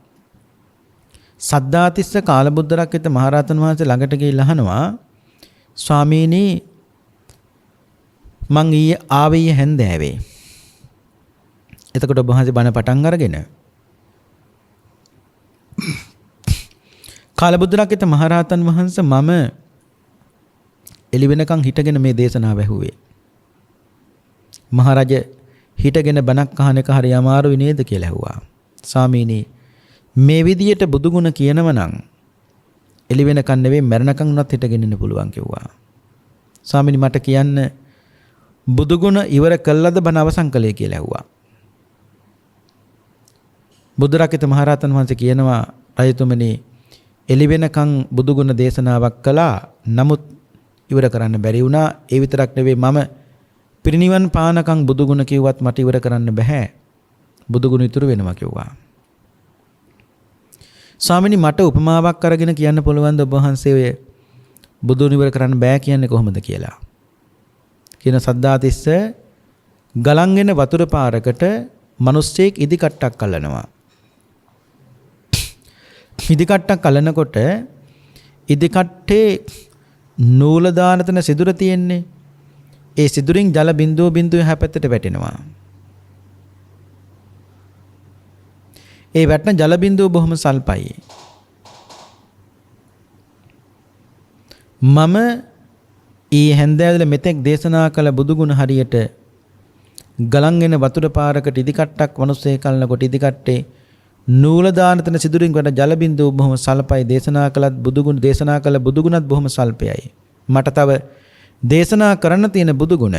සද්ධාතිස්ස කාලබුද්ධ රක්කිත මහරහතන් වහන්සේ ළඟට ගිහිල්ලා අහනවා ස්වාමීනි මං ඊයේ ආවේ හැන්දෑවේ. එතකොට ඔබ වහන්සේ බණ පටන් අරගෙන කාලබුද්ධ රක්කිත මහරහතන් වහන්සේ මම එළි වෙනකන් හිටගෙන මේ දේශනාව ඇහුවේ. මහරජ හිටගෙන බණක් අහන එක හරි අමාරුයි නේද කියලා ඇහුවා. ස්වාමීනි මේ විදියට බුදුගුණ කියනව නම් එළි වෙනකන් නෙවෙයි මරණකන් උනත් හිටගෙන ඉන්න පුළුවන් කිව්වා. ස්වාමීනි මට කියන්න බුදුගුණ ඉවර කළාද බණ අවසන් කළේ කියලා ඇහුවා. බුදුරකිත මහරහතන් වහන්සේ කියනවා රජතුමනි එළි වෙනකන් බුදුගුණ දේශනාවක් කළා. නමුත් ඉවර කරන්න බැරි වුණා. ඒ විතරක් නෙවෙයි මම පිරිනිවන් පානකම් බුදුගුණ කිව්වත් මට ඉවර කරන්න බෑ. බුදුගුණ ඉතුරු වෙනවා කිව්වා. ස්වාමීනි මට උපමාවක් අරගෙන කියන්න පුළුවන් ද ඔබ වහන්සේ ඔය බුදුන් ඉවර කරන්න බෑ කියන්නේ කොහොමද කියලා. කියන සද්ධාතිස්ස ගලන්ගෙන වතුර පාරකට මිනිස්සෙක් ඉදි කට්ටක් අල්ලනවා. ඉදි කට්ටක් අල්ලනකොට ඉදි කට්ටේ නූල දාන තැන සිදුර තියෙන්නේ. ඒ සිදුරින් ජල බිඳුව හැපැත්තට වැටෙනවා. ඒ වැටෙන ජල බිඳුව බොහොම සල්පයි. මම ඊ හැන්දෑවල මෙතෙක් දේශනා කළ බුදුගුණ හරියට ගලන්ගෙන වතුර පාරකට ඉදි කට්ටක් මිනිස්සේ කලනකොට ඉදි කට්ටේ නූල දාන තැන සිදුරින් වැටෙන ජල බිඳුව බොහොම සල්පයි. දේශනා කළත් බුදුගුණ දේශනා කළ බුදුගුණත් බොහොම සල්පයයි. මට තව දේශනා කරන්න තියෙන බුදුගුණ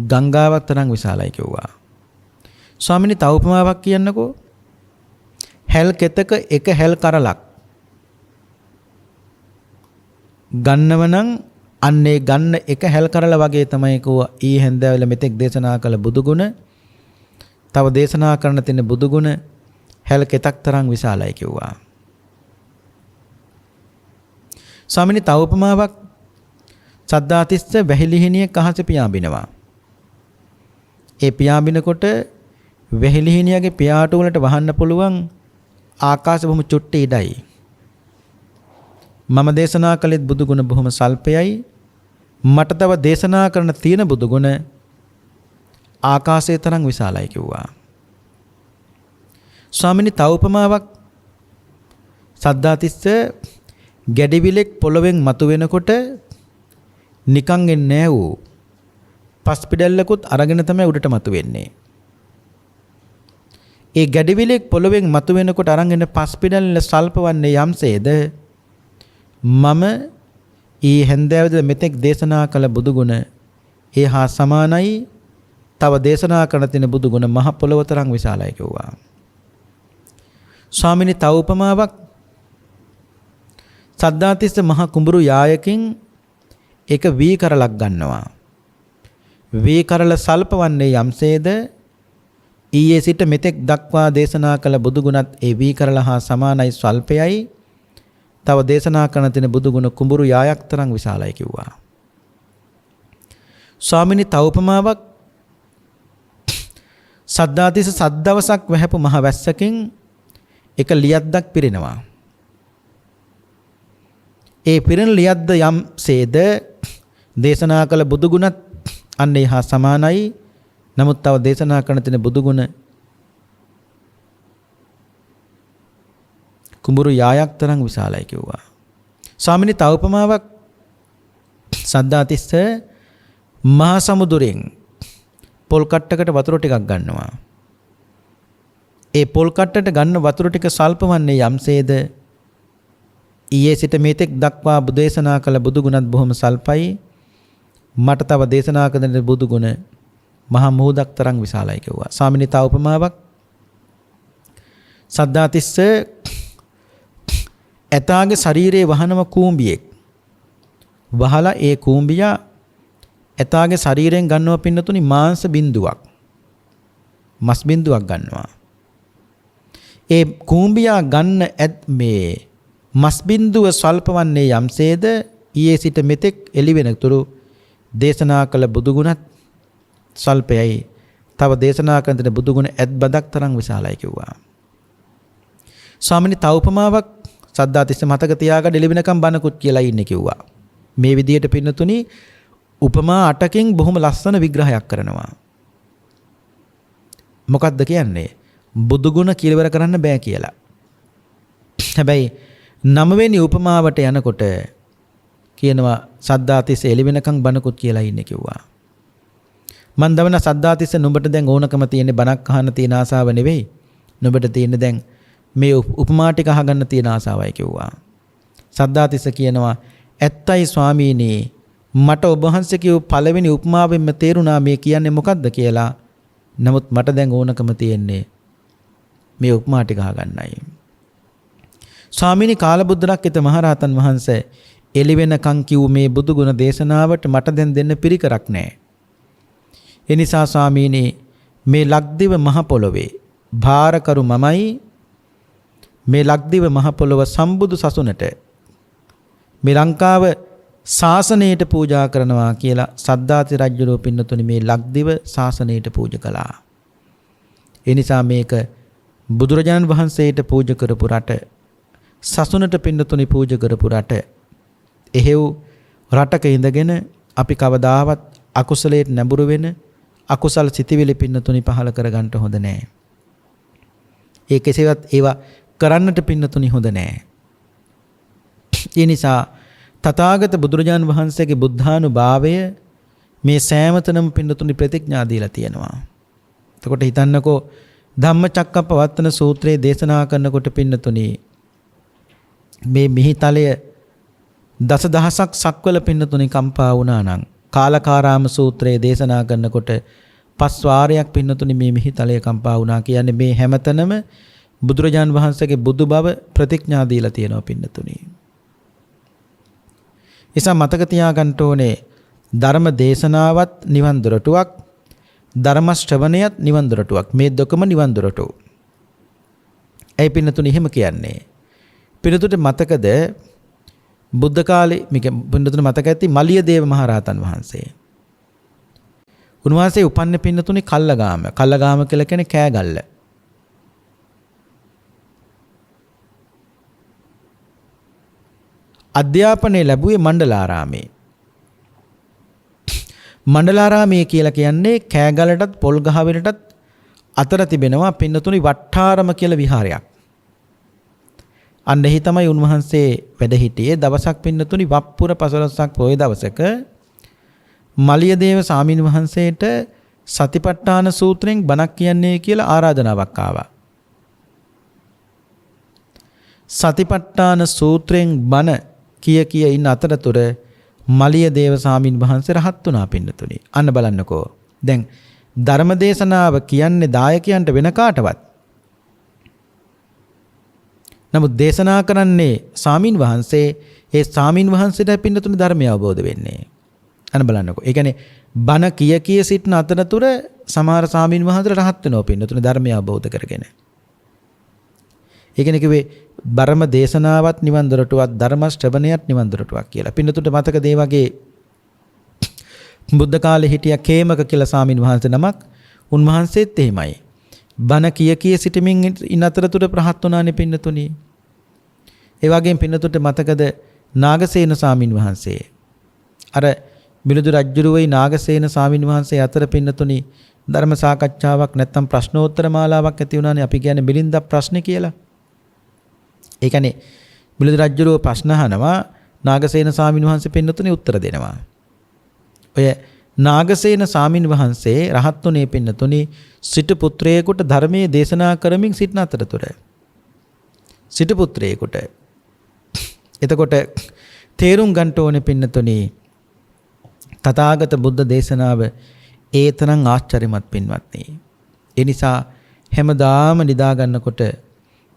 ගංගාවක් තරම් විශාලයි කිව්වා. ස්වාමිනී තව උපමාවක් කියන්නකෝ. හැල් කෙතක එක හැල් කරලක් ගන්නව නම් අන්නේ ගන්න එක හැල් කරලා වගේ තමයි කෝ ඊ හැන්දෑවල මෙතෙක් දේශනා කළ බුදුගුණ තව දේශනා කරන්න තියෙන බුදුගුණ හැල් කෙතක් තරම් විශාලයි කිව්වා. ස්වාමිනී තව උපමාවක් සද්ධාතිස්ස වැහිලිහිණියක් අහසේ පියාඹිනවා. ඒ පියාඹිනකොට වැහිලිහිණියගේ පියාට උලට වහන්න පුළුවන් ආකාශ බොහොම චුට්ටි ඉඩයි. මම දේශනා කළෙත් බුදුගුණ බොහොම සල්පයයි. මට තව දේශනා කරන තියෙන බුදුගුණ ආකාශයේ තරම් විශාලයි කිව්වා. ස්වාමිනී තව උපමාවක් සද්ධාතිස්ස ගැඩිවිලෙක් පොළවෙන් මතුවෙනකොට නිකන් එන්නේ නැහැ ඌ. පස්පිඩල්ලකුත් අරගෙන තමයි උඩට මතුවෙන්නේ. ඒ ගැඩිවිලෙක් පොළවෙන් මතුවෙනකොට අරන් එන පස්පිඩල්ල සල්පවන්නේ යම්සේද මම ඊ හැන්දෑවද මෙතෙක් දේශනා කළ බුදුගුණ ඒ හා සමානයි. තව දේශනා කරන තියෙන බුදුගුණ මහ පොළව තරම් විශාලයි කිව්වා. ස්වාමිනී තව උපමාවක් සද්ධාතිස්ස මහ කුඹුරු යායකින් එක වී කරලක් ගන්නවා. වී කරල සල්පවන්නේ යම්සේද ඊයේ සිට මෙතෙක් දක්වා දේශනා කළ බුදුගුණත් ඒ වී කරල හා සමානයි ස්වල්පයයි. තව දේශනා කරන තියෙන බුදුගුණ කුඹුරු යායක් තරම් විශාලයි කිව්වා. ස්වාමිනී තව උපමාවක් සද්ධාතිස්ස සද්දවසක් වැහැපු මහ වැස්සකින් එක ලියද්දක් පිරෙනවා. ඒ පිරෙන ලියද්ද යම්සේද දේශනා කළ බුදුගුණත් අන්න ඒ හා සමානයි. නමුත් තව දේශනා කරන තියෙන බුදුගුණ කුඹුරු යායක් තරම් විශාලයි කිව්වා. ස්වාමිනී තව උපමාවක් සද්ධාතිස්ස මහා සමුදුරෙන් පොල් කට්ටකට වතුර ටිකක් ගන්නවා. ඒ පොල් කට්ටට ගන්න වතුර ටික සල්පවන්නේ යම්සේද ඊයේ සිට මේතෙක් දක්වා බුදේශනා කළ බුදුගුණත් බොහොම සල්පයි. මට තව දේශනා කරන බුදුගුණ මහා මුහුදක් තරම් විශාලයි කිව්වා. ස්වාමිනී තව උපමාවක් සද්ධාතිස්ස ඇතාගේ ශරීරයේ වහනම කූඹියෙක් වහලා ඒ කූඹියා ඇතාගේ ශරීරයෙන් ගන්නව පින්නතුනි මාංශ බිඳුවක් මස් බිඳුවක් ගන්නවා. ඒ කූඹියා ගන්න මේ මස් බිඳුව ස්වල්පවන්නේ යම්සේද ඊයේ සිට මෙතෙක් එළි වෙනතුරු දේශනා කළ බුදුගුණත් ස්වල්පයයි. තව දේශනා කරන දෙන බුදුගුණ ඇත් බදක් තරම් විශාලයි කිව්වා. ස්වාමිනී තව උපමාවක් සද්ධාතිස්ස මතක තියාගන්න එළි වෙනකම් බනකුත් කියලා ඉන්නේ කිව්වා. මේ විදිහට පින්නතුනි උපමා 8කින් බොහොම ලස්සන විග්‍රහයක් කරනවා. මොකක්ද කියන්නේ? බුදුගුණ කියලා කරන්න බෑ කියලා. හැබැයි 9 වෙනි උපමාවට යනකොට කියනවා සද්ධාතිස්ස එළි වෙනකම් බනකුත් කියලා ඉන්නේ කිව්වා. මන් දවන සද්ධාතිස්ස නුඹට දැන් ඕනකම තියෙන්නේ බණක් අහන්න තියෙන ආසාව නෙවෙයි. නුඹට තියෙන්නේ දැන් මේ උපමා ටික අහගන්න තියෙන ආසාවයි කිව්වා. සද්ධාතිස්ස කියනවා ඇත්තයි ස්වාමීනි මට ඔබ වහන්සේ කියව පළවෙනි උපමාවෙන්ම තේරුණා මේ කියන්නේ මොකද්ද කියලා. නමුත් මට දැන් ඕනකම තියෙන්නේ මේ උපමා ටික අහගන්නයි. ස්වාමීනි කාලබුද්දරක්කිත මහරහතන් වහන්සේ එළි වෙනකන් කිව් මේ බුදුගුණ දේශනාවට මට දැන් දෙන්න පිරිකරක් නැහැ. ඒ නිසා ස්වාමීනි මේ ලක්දිව මහ පොළොවේ භාරකරු මමයි. මේ ලක්දිව මහ පොළොව සම්බුදු සසුනට මේ ලංකාව ශාසනයට පූජා කරනවා කියලා සද්ධාති රජුරෝ පින්නතුනි මේ ලක්දිව ශාසනයට පූජා කළා. ඒ නිසා මේක බුදුරජාණන් වහන්සේට පූජා කරපු රට, සසුනට පින්නතුනි පූජා කරපු රට. එහෙව් රටක ඉඳගෙන අපි කවදාවත් අකුසලයට නැඹුරු වෙන අකුසල සිතිවිලි පින්නතුනි පහල කරගන්න හොඳ නැහැ. ඒ කෙසේවත් ඒවා කරන්නට පින්නතුනි හොඳ නැහැ. ඒ නිසා තථාගත බුදුරජාණන් වහන්සේගේ බුද්ධානුභාවය මේ සෑමතනම පින්නතුනි ප්‍රතිඥා දීලා තියෙනවා. එතකොට හිතන්නකෝ ධම්මචක්කප්පවත්තන සූත්‍රයේ දේශනා කරනකොට පින්නතුනි මේ මිහිතලය දසදහසක් සක්වල පින්නතුනි කම්පා වුණා නම් කාලකාරාම සූත්‍රයේ දේශනා කරනකොට 5 වාරයක් පින්නතුනි මේ මිහිතලය කම්පා වුණා කියන්නේ මේ හැමතැනම බුදුරජාන් වහන්සේගේ බුදු බව ප්‍රතිඥා දීලා තියෙනවා පින්නතුනි. නිසා මතක තියාගන්න ඕනේ ධර්ම දේශනාවත් නිවන් දොරටුවක්, ධර්ම ශ්‍රවණයත් නිවන් දොරටුවක්. මේ දෙකම නිවන් දොරටු. ඒ පින්නතුනි එහෙම කියන්නේ. පින්නතුට මතකද බුද්ධ කාලේ මේක පින්නතුට මතක ඇති මලියදේව මහරහතන් වහන්සේ. උන්වහන්සේ උපන්න පින්නතුනි කල්ලගාම. කල්ලගාම කියලා කියන්නේ කෑගල්ල. අධ්‍යාපනය ලැබුවේ මණ්ඩලාරාමේ. මණ්ඩලාරාමයේ කියලා කියන්නේ කෑගලටත් පොල්ගහවෙලටත් අතර තිබෙනවා පින්නතුනි වට්ටාරම කියලා විහාරයක්. අන්න එහි තමයි උන්වහන්සේ වැඩ හිටියේ. දවසක් පින්නතුනි වප්පුර 15ක් පොය දවසක මලියදේව ස්වාමීන් වහන්සේට සතිපට්ඨාන සූත්‍රයෙන් බණක් කියන්නේ කියලා ආරාධනාවක් ආවා. සතිපට්ඨාන සූත්‍රයෙන් බණ කිය ඉන්න අතරතුර මලියදේව ස්වාමීන් වහන්සේ රහත් වුණා පින්නතුනි. අන්න බලන්නකෝ. දැන් ධර්මදේශනාව කියන්නේ දායකයන්ට වෙන කාටවත්. නමුත් දේශනා කරන්නේ ස්වාමීන් වහන්සේ. ඒ ස්වාමීන් වහන්සේට පින්නතුනි ධර්මය අවබෝධ වෙන්නේ. අන්න බලන්නකෝ. ඒ කියන්නේ බණ කිය සිටින අතරතුර සමහර ස්වාමීන් වහන්සේලා රහත් වෙනවා පින්නතුනි ධර්මය අවබෝධ කරගෙන. ඒ කියන්නේ කිව්වේ ධර්ම දේශනාවත් නිවන් දොරටුවක්, ධර්ම ශ්‍රවණයත් නිවන් දොරටුවක් කියලා. පින්නතුන්ට මතකද ඒ වගේ බුද්ධ කාලේ හිටිය කේමක කියලා ස්වාමීන් වහන්සේ නමක්. උන්වහන්සේත් එහෙමයි. බණ කිය සිටමින් ඉන්න අතරතුර රහත් වුණානේ පින්නතුනි. ඒ වගේම පින්නතුන්ට මතකද නාගසේන ස්වාමීන් වහන්සේ. අර මිලිඳු රජුරුවයි නාගසේන ස්වාමීන් වහන්සේ අතර පින්නතුනි ධර්ම සාකච්ඡාවක් නැත්තම් ප්‍රශ්නෝත්තර මාලාවක් ඇති වුණානේ. අපි කියන්නේ මිලින්ද ප්‍රශ්න කියලා. ඒ කියන්නේ මිලිඳු රජුරුව ප්‍රශ්න අහනවා, නාගසේන ස්වාමීන් වහන්සේ පින්නතුනි උත්තර දෙනවා. ඔය නාගසේන ස්වාමීන් වහන්සේ රහත් වුණේ පින්නතුනි සිටු පුත්‍රයෙකුට ධර්මයේ දේශනා කරමින් සිටින අතරතුර. සිටු පුත්‍රයෙකුට. එතකොට තේරුම් ගන්න ඕනේ පින්නතුනි තථාගත බුද්ධ දේශනාව ඒ තරම් ආශ්චර්යමත් පින්වත්නි. ඒ නිසා හැමදාම නිදා ගන්නකොට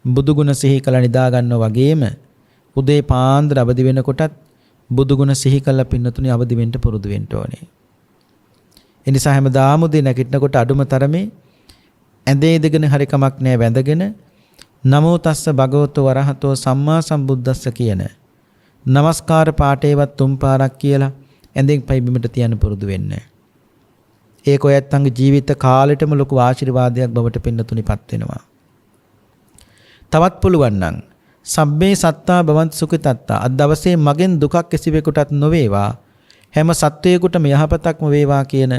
බුදුගුණ සිහි කළ නිදා ගන්නවා වගේම උදේ පාන්දර අවදි වෙනකොටත් බුදුගුණ සිහි කළ පින්නතුනි අවදි වෙන්න පුරුදු වෙන්න ඕනේ. ඒ නිසා හැමදාම උදේ නැගිටිනකොට අඩුම තරමේ ඇඳේ ඉඳගෙන හරි කමක් නැහැ වැඳගෙන නමෝ තස්ස භගවතු වරහතෝ සම්මා සම්බුද්දස්ස කියන নমස්කාර පාඨේවත් තුන් පාරක් කියලා ඇඳෙන් පයි බිමට තියන්න පුරුදු වෙන්න. ඒක ඔයත් අංග ජීවිත කාලෙටම ලොකු ආශිර්වාදයක් බවට පින්නතුනිපත් වෙනවා. තවත් පුළුවන් නම් සබ්බේ සත්තා භවන්තු සුඛිතත්තා අද දවසේ මගෙන් දුකක් කිසිවෙකුටත් නොවේවා හැම සත්වයෙකුටම යහපතක්ම වේවා කියන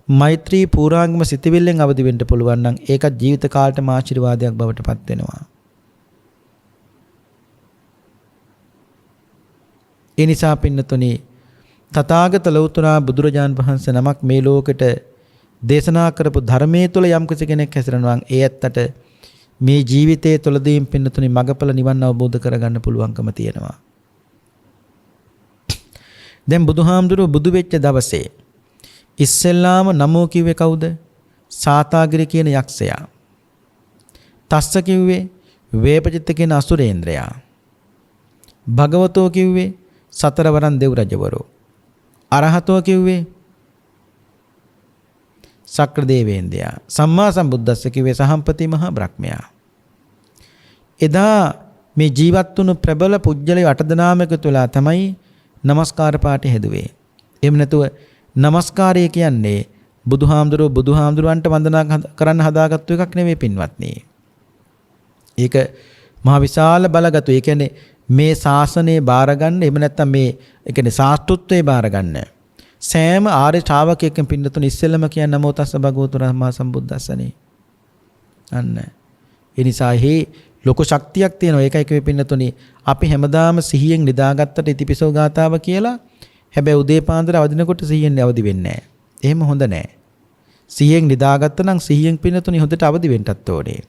මෛත්‍රී පූර්වාංගම සිතවිල්ලෙන් අවදි වෙන්න පුළුවන් නම් ඒකත් ජීවිත කාලෙටම ආශිර්වාදයක් බවට පත් වෙනවා. ඒ නිසා පින්නතුනි තථාගත ලෞතර බුදුරජාන් වහන්සේ නමක් මේ ලෝකෙට දේශනා කරපු ධර්මයේ තුල යම් කෙනෙක් හැසිරෙනවා ඒ ඇත්තට මේ ජීවිතයේ තුලදී පින්නතුනි මගපල නිවන් අවබෝධ කරගන්න පුළුවන්කම තියෙනවා. දැන් බුදුහාමුදුරුවෝ බුදු වෙච්ච දවසේ ඉස්සෙල්ලාම නමෝ කිව්වේ කවුද? සාතාගිරි කියන යක්ෂයා. තස්ස කිව්වේ වේපචිත්ත කියන අසුරේන්ද්‍රයා. භගවතෝ කිව්වේ සතරවරන් දෙව් රජවරෝ. අරහතෝ කිව්වේ සක්‍ර දේවේන්ද්‍රයා. සම්මා සම්බුද්දස්ස කිව්වේ සහම්පති මහා බ්‍රහ්මයා. එදා මේ ජීවත් වුණු ප්‍රබල පුජ්‍යලේ අටදනාමක තුලා තමයි নমස්කාර පාඨය හැදුවේ. එහෙම නැතුව নমස්කාරය කියන්නේ බුදුහාමුදුරුවන්ට වන්දනා කරන්න හදාගත්තු එකක් නෙවෙයි පින්වත්නි. ඒක මහ විශාල බලගතු. ඒ කියන්නේ මේ ශාසනය බාරගන්න එහෙම නැත්නම් මේ ඒ කියන්නේ ශාස්ත්‍රත්වයේ බාරගන්න සෑම ආර්ය ශ්‍රාවකයෙක්ම පින්නතුන් ඉස්සෙල්ලම කියන්නේ නමෝ තස්ස භගවතු රහමා සම්බුද්දස්සනේ. අන්න. ඒ නිසා ලොකු ශක්තියක් තියෙනවා. ඒකයි කිව්වේ පින්නතුනි අපි හැමදාම සිහියෙන් නිදාගත්තට ඉතිපිසෝ ගාතාව කියලා හැබැයි උදේ පාන්දර අවදිනකොට සිහියෙන් අවදි වෙන්නේ නැහැ. එහෙම හොඳ නැහැ. සිහියෙන් නිදාගත්ත නම් සිහියෙන් පින්නතුනි හොඳට අවදි වෙන්නත් ඕනේ.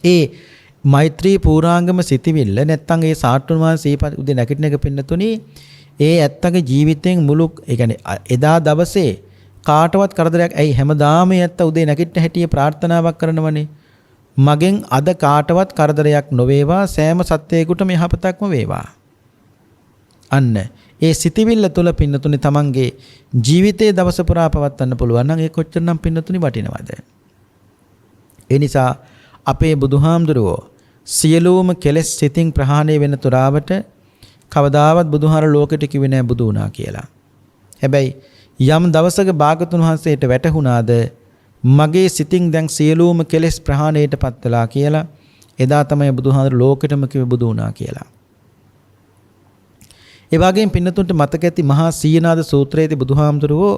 ඒ මෛත්‍රී පූර්වාංගම සිටිවිල්ල නැත්තම් ඒ සාට්ටුමාන සීපත් උදේ නැගිටින එක පින්නතුනි ඒ ඇත්තගේ ජීවිතෙන් මුළු ඒ කියන්නේ එදා දවසේ කාටවත් කරදරයක් ඇයි හැමදාම ඇත්ත උදේ නැගිටින හැටියේ ප්‍රාර්ථනාවක් කරනවනේ මගෙන් අද කාටවත් කරදරයක් නොවේවා සෑම සත්වයකටම යහපතක්ම වේවා. අන්න ඒ සිතවිල්ල තුළ පින්නතුනි තමන්ගේ ජීවිතයේ දවස පුරා පවත්වන්න පුළුවන් නම් ඒ කොච්චරනම් පින්නතුනි වටිනවද? ඒ නිසා අපේ බුදුහාමුදුරුවෝ සියලුම කෙලෙස් සිතින් ප්‍රහාණය වෙන තුරාවට කවදාවත් බුදුහාර ලෝකෙට කිව්වේ නැහැ බුදු වුණා කියලා. හැබැයි යම් දවසක භාගතුන් වහන්සේට වැටහුණාද මගේ සිතින් දැන් සියලුම කෙලෙස් ප්‍රහාණයටපත් වෙලා කියලා, එදා තමයි බුදුහාර ලෝකෙටම කිව්වේ බුදු වුණා කියලා. ඒ වගේම පින්නතුන්ට මතක ඇති මහා සීනාද සූත්‍රයේදී බුදුහාමුදුරුවෝ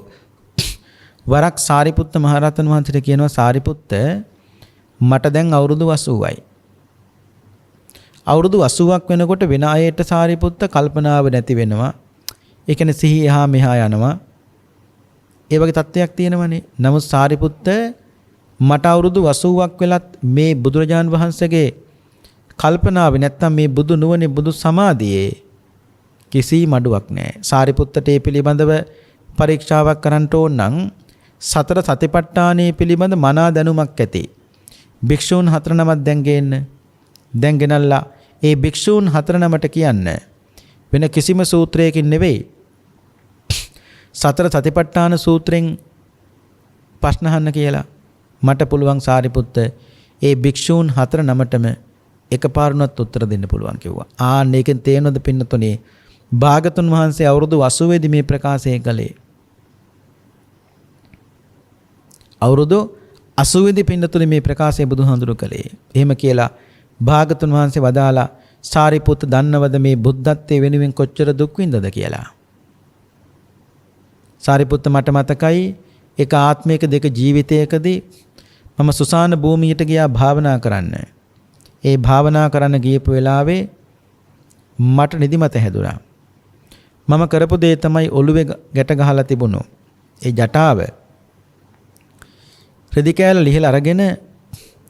වරක් සාරිපුත්ත මහරහතන් වහන්සේට කියනවා, සාරිපුත්ත මට දැන් අවුරුදු 80යි. අවුරුදු 80ක් වෙනකොට වෙන අයට සාරිපුත්ත කල්පනාව නැති වෙනවා. ඒ කියන්නේ සිහි එහා මෙහා යනවා. ඒ වගේ තත්ත්වයක් තියෙනවනේ. නමුත් සාරිපුත්ත මට අවුරුදු 80ක් වෙලත් මේ බුදුරජාන් වහන්සේගේ කල්පනාවේ නැත්තම් මේ බුදු නුවණේ බුදු සමාධියේ කිසි මඩුවක් නැහැ. සාරිපුත්තට මේ පිළිබඳව පරීක්ෂාවක් කරන්න ඕන නම් සතර සතිපට්ඨානයේ පිළිබඳ මනා දැනුමක් ඇති භික්ෂූන් 4 නමක් දැන් ගෙනල්ලා ඒ භික්ෂූන් 4 නමට කියන්න වෙන කිසිම සූත්‍රයකින් නෙවෙයි සතර සතිපට්ඨාන සූත්‍රෙන් ප්‍රශ්න අහන්න කියලා. මට පුළුවන් සාරිපුත්ත ඒ භික්ෂූන් 4 නමටම එකපාරුණත් උත්තර දෙන්න පුළුවන් කිව්වා. ආන්න ඒකෙන් තේරෙනවද පින්නතුනේ භාගතුන් වහන්සේ අවුරුදු 80 දී මේ ප්‍රකාශය කළේ. අවුරුදු 80 දී පින්නතුනේ මේ ප්‍රකාශය බුදුහාඳුරු කළේ. එහෙම කියලා භාගතුන් වහන්සේ වදාලා සාරිපුත්ත දන්නවද මේ බුද්ධත්වයේ වෙනුවෙන් කොච්චර දුක් විඳද කියලා. සාරිපුත්ත මට මතකයි එක ආත්මයක දෙක ජීවිතයකදී මම සුසාන භූමියට ගියා භාවනා කරන්න. ඒ භාවනා කරන්න ගියපු වෙලාවේ මට නිදිමත හැදුනා. මම කරපු දේ තමයි ඔළුවේ ගැට ගහලා තිබුණු ඒ ජටාව රෙදි කෑල්ල ලිහලා අරගෙන